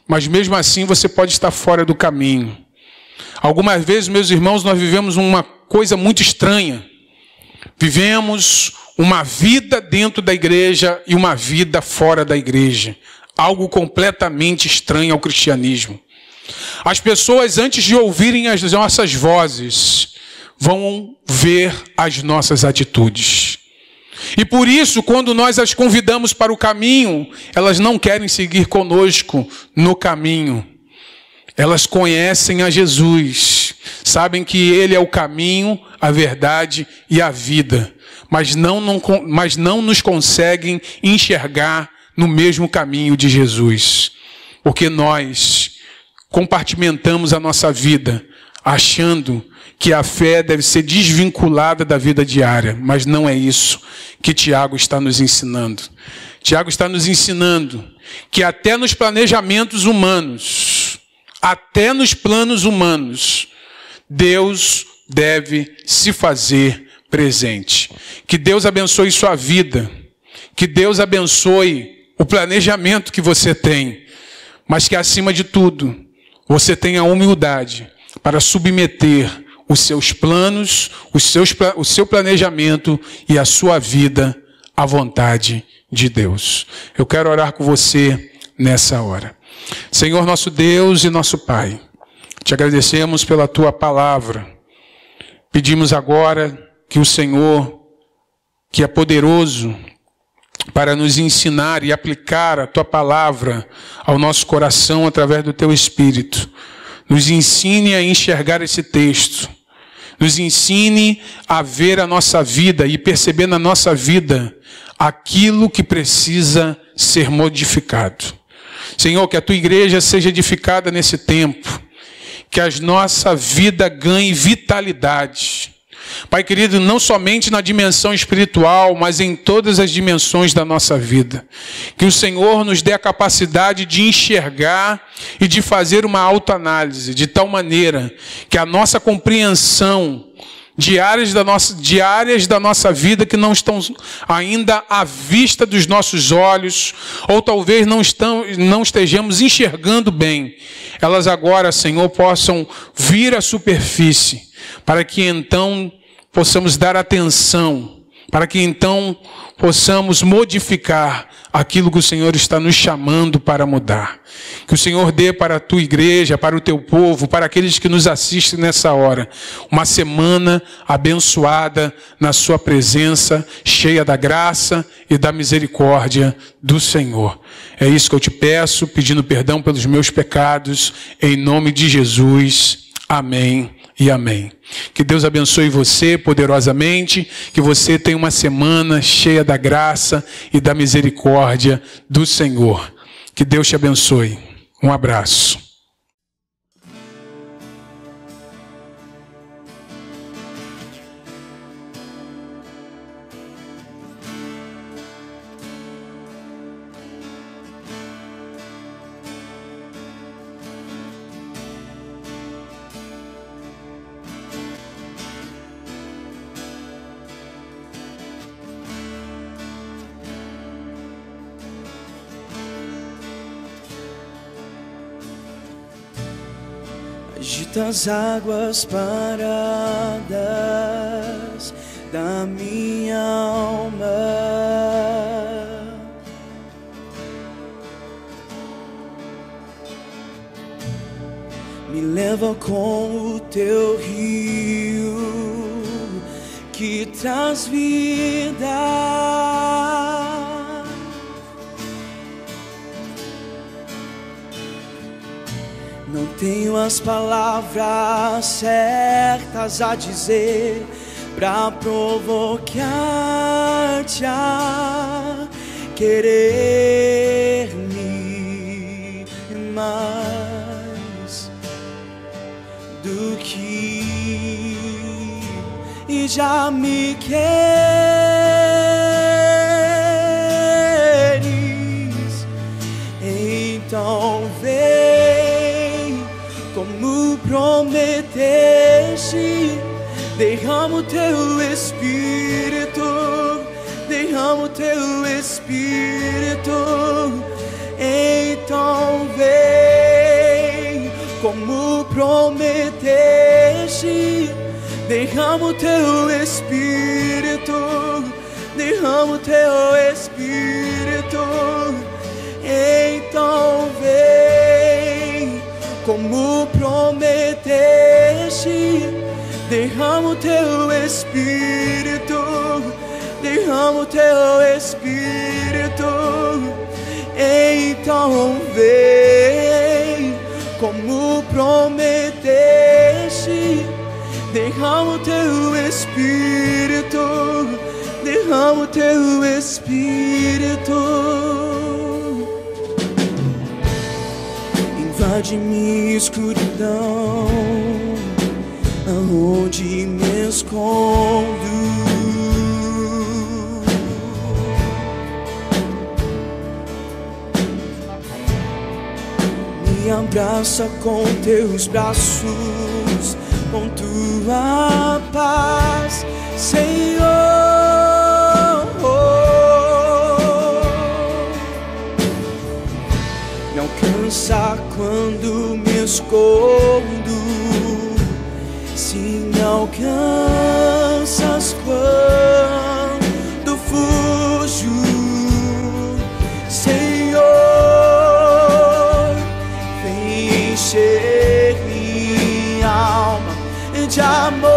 Mas mesmo assim você pode estar fora do caminho. Algumas vezes, meus irmãos, nós vivemos uma coisa muito estranha. Vivemos uma vida dentro da igreja e uma vida fora da igreja. Algo completamente estranho ao cristianismo. As pessoas, antes de ouvirem as nossas vozes, vão ver as nossas atitudes. E por isso, quando nós as convidamos para o caminho, elas não querem seguir conosco no caminho. Elas conhecem a Jesus, sabem que Ele é o caminho, a verdade e a vida, mas não nos conseguem enxergar no mesmo caminho de Jesus, porque nós compartimentamos a nossa vida, achando que a fé deve ser desvinculada da vida diária, mas não é isso que Tiago está nos ensinando. Tiago está nos ensinando que até nos planejamentos humanos, até nos planos humanos, Deus deve se fazer presente. Que Deus abençoe sua vida, que Deus abençoe o planejamento que você tem, mas que acima de tudo, você tenha humildade para submeter os seus planos, o seu planejamento e a sua vida à vontade de Deus. Eu quero orar com você nessa hora. Senhor nosso Deus e nosso Pai, te agradecemos pela tua palavra. Pedimos agora que o Senhor, que é poderoso para nos ensinar e aplicar a tua palavra ao nosso coração através do teu Espírito, nos ensine a enxergar esse texto, nos ensine a ver a nossa vida e perceber na nossa vida aquilo que precisa ser modificado. Senhor, que a tua igreja seja edificada nesse tempo, que a nossa vida ganhe vitalidade. Pai querido, não somente na dimensão espiritual, mas em todas as dimensões da nossa vida. Que o Senhor nos dê a capacidade de enxergar e de fazer uma autoanálise, de tal maneira que a nossa compreensão de áreas da nossa vida que não estão ainda à vista dos nossos olhos, ou talvez não estejamos enxergando bem, elas agora, Senhor, possam vir à superfície, para que então possamos dar atenção, para que então possamos modificar aquilo que o Senhor está nos chamando para mudar. Que o Senhor dê para a tua igreja, para o teu povo, para aqueles que nos assistem nessa hora, uma semana abençoada na sua presença, cheia da graça e da misericórdia do Senhor. É isso que eu te peço, pedindo perdão pelos meus pecados, em nome de Jesus. Amém e amém. Que Deus abençoe você poderosamente, que você tenha uma semana cheia da graça e da misericórdia do Senhor. Que Deus te abençoe. Um abraço. Agita as águas paradas da minha alma, leva com o teu rio que traz vida. Não tenho as palavras certas a dizer pra provocar-te a querer-me mais do que já me queres. Então vem como prometeste, derrama o teu Espírito, derrama o teu Espírito. Então vem como prometeste, derrama o teu Espírito, derrama o teu Espírito. Então vem como prometeste, derrama o teu Espírito, derrama o teu Espírito. Então vem como prometeste, derrama o teu Espírito, derrama o teu Espírito. Invade-me escuridão, aonde me escondo. Me abraça com teus braços, com tua paz, Senhor. Me alcança quando me escondo, se me alcanças quando fujo, Senhor. Vem encher minha alma de amor.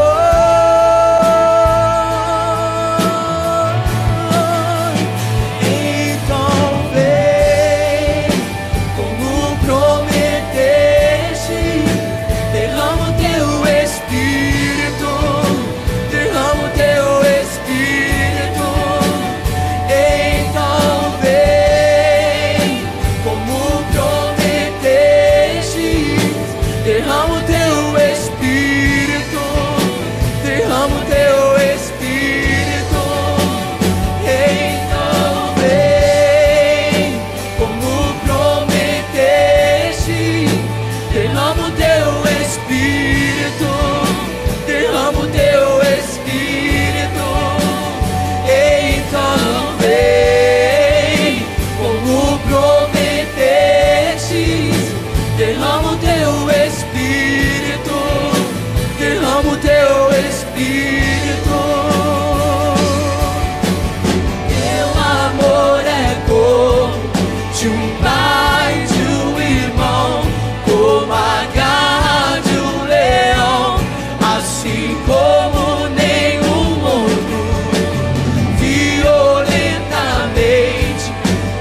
Então vem como prometeste, derrama o teu Espírito, derrama o teu Espírito. Então vem como prometeste, derrama o teu Espírito, derrama o teu Espírito. Então vem como prometeste, derrama o teu Espírito, derrama o teu Espírito. Então vem como prometeste, derrama o teu Espírito, derrama o teu Espírito. Teu amor é como de um pai, de um irmão, como a garra de um leão, assim como nenhum outro. Violentamente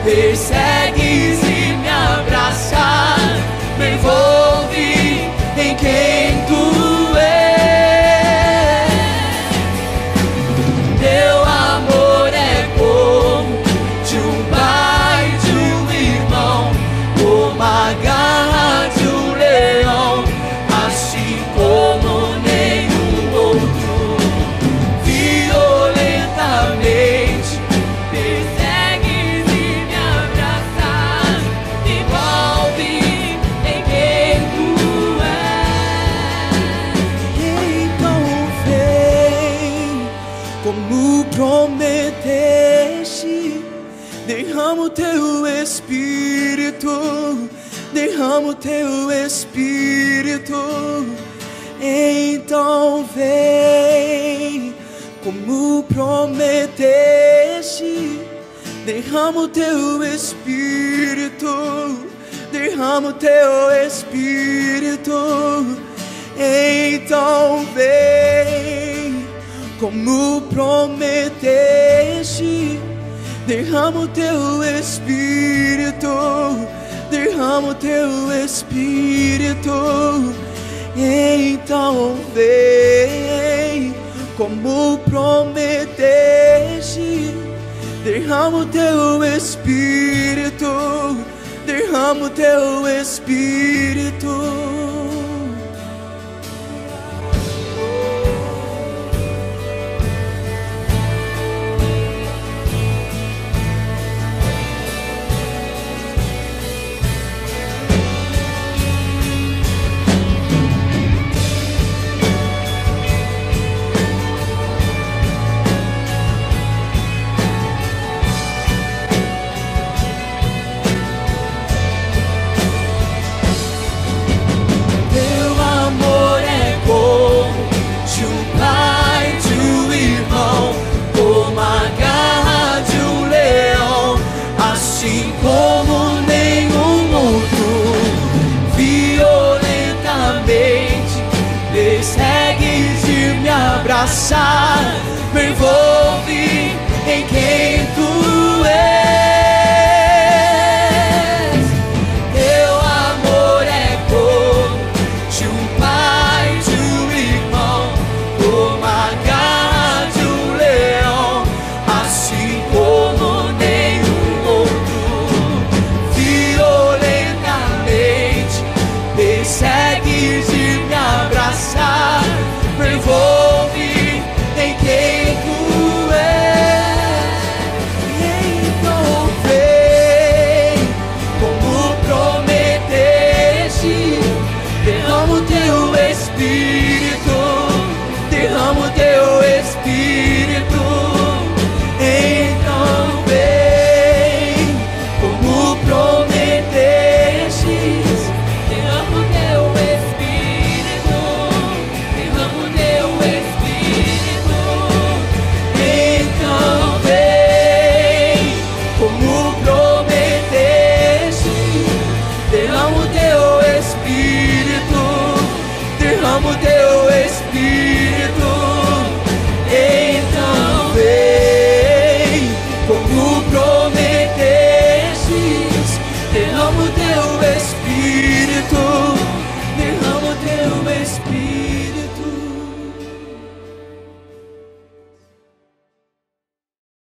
persegues e me abraças, me envolve em quem tu és. Teu amor é como de um pai, de um irmão, como a garra de um leão, assim como nenhum outro. Violentamente persegues e me abraças, me envolve em quem tu és. Então vem como prometeste, derrama o teu Espírito, derrama o teu Espírito. Então vem como prometeste, derrama o teu Espírito, derrama o teu Espírito. Então vem, como prometeste, derrama o teu Espírito, derrama o teu Espírito. Então vem, como prometeste, derrama o teu Espírito, derrama o teu Espírito.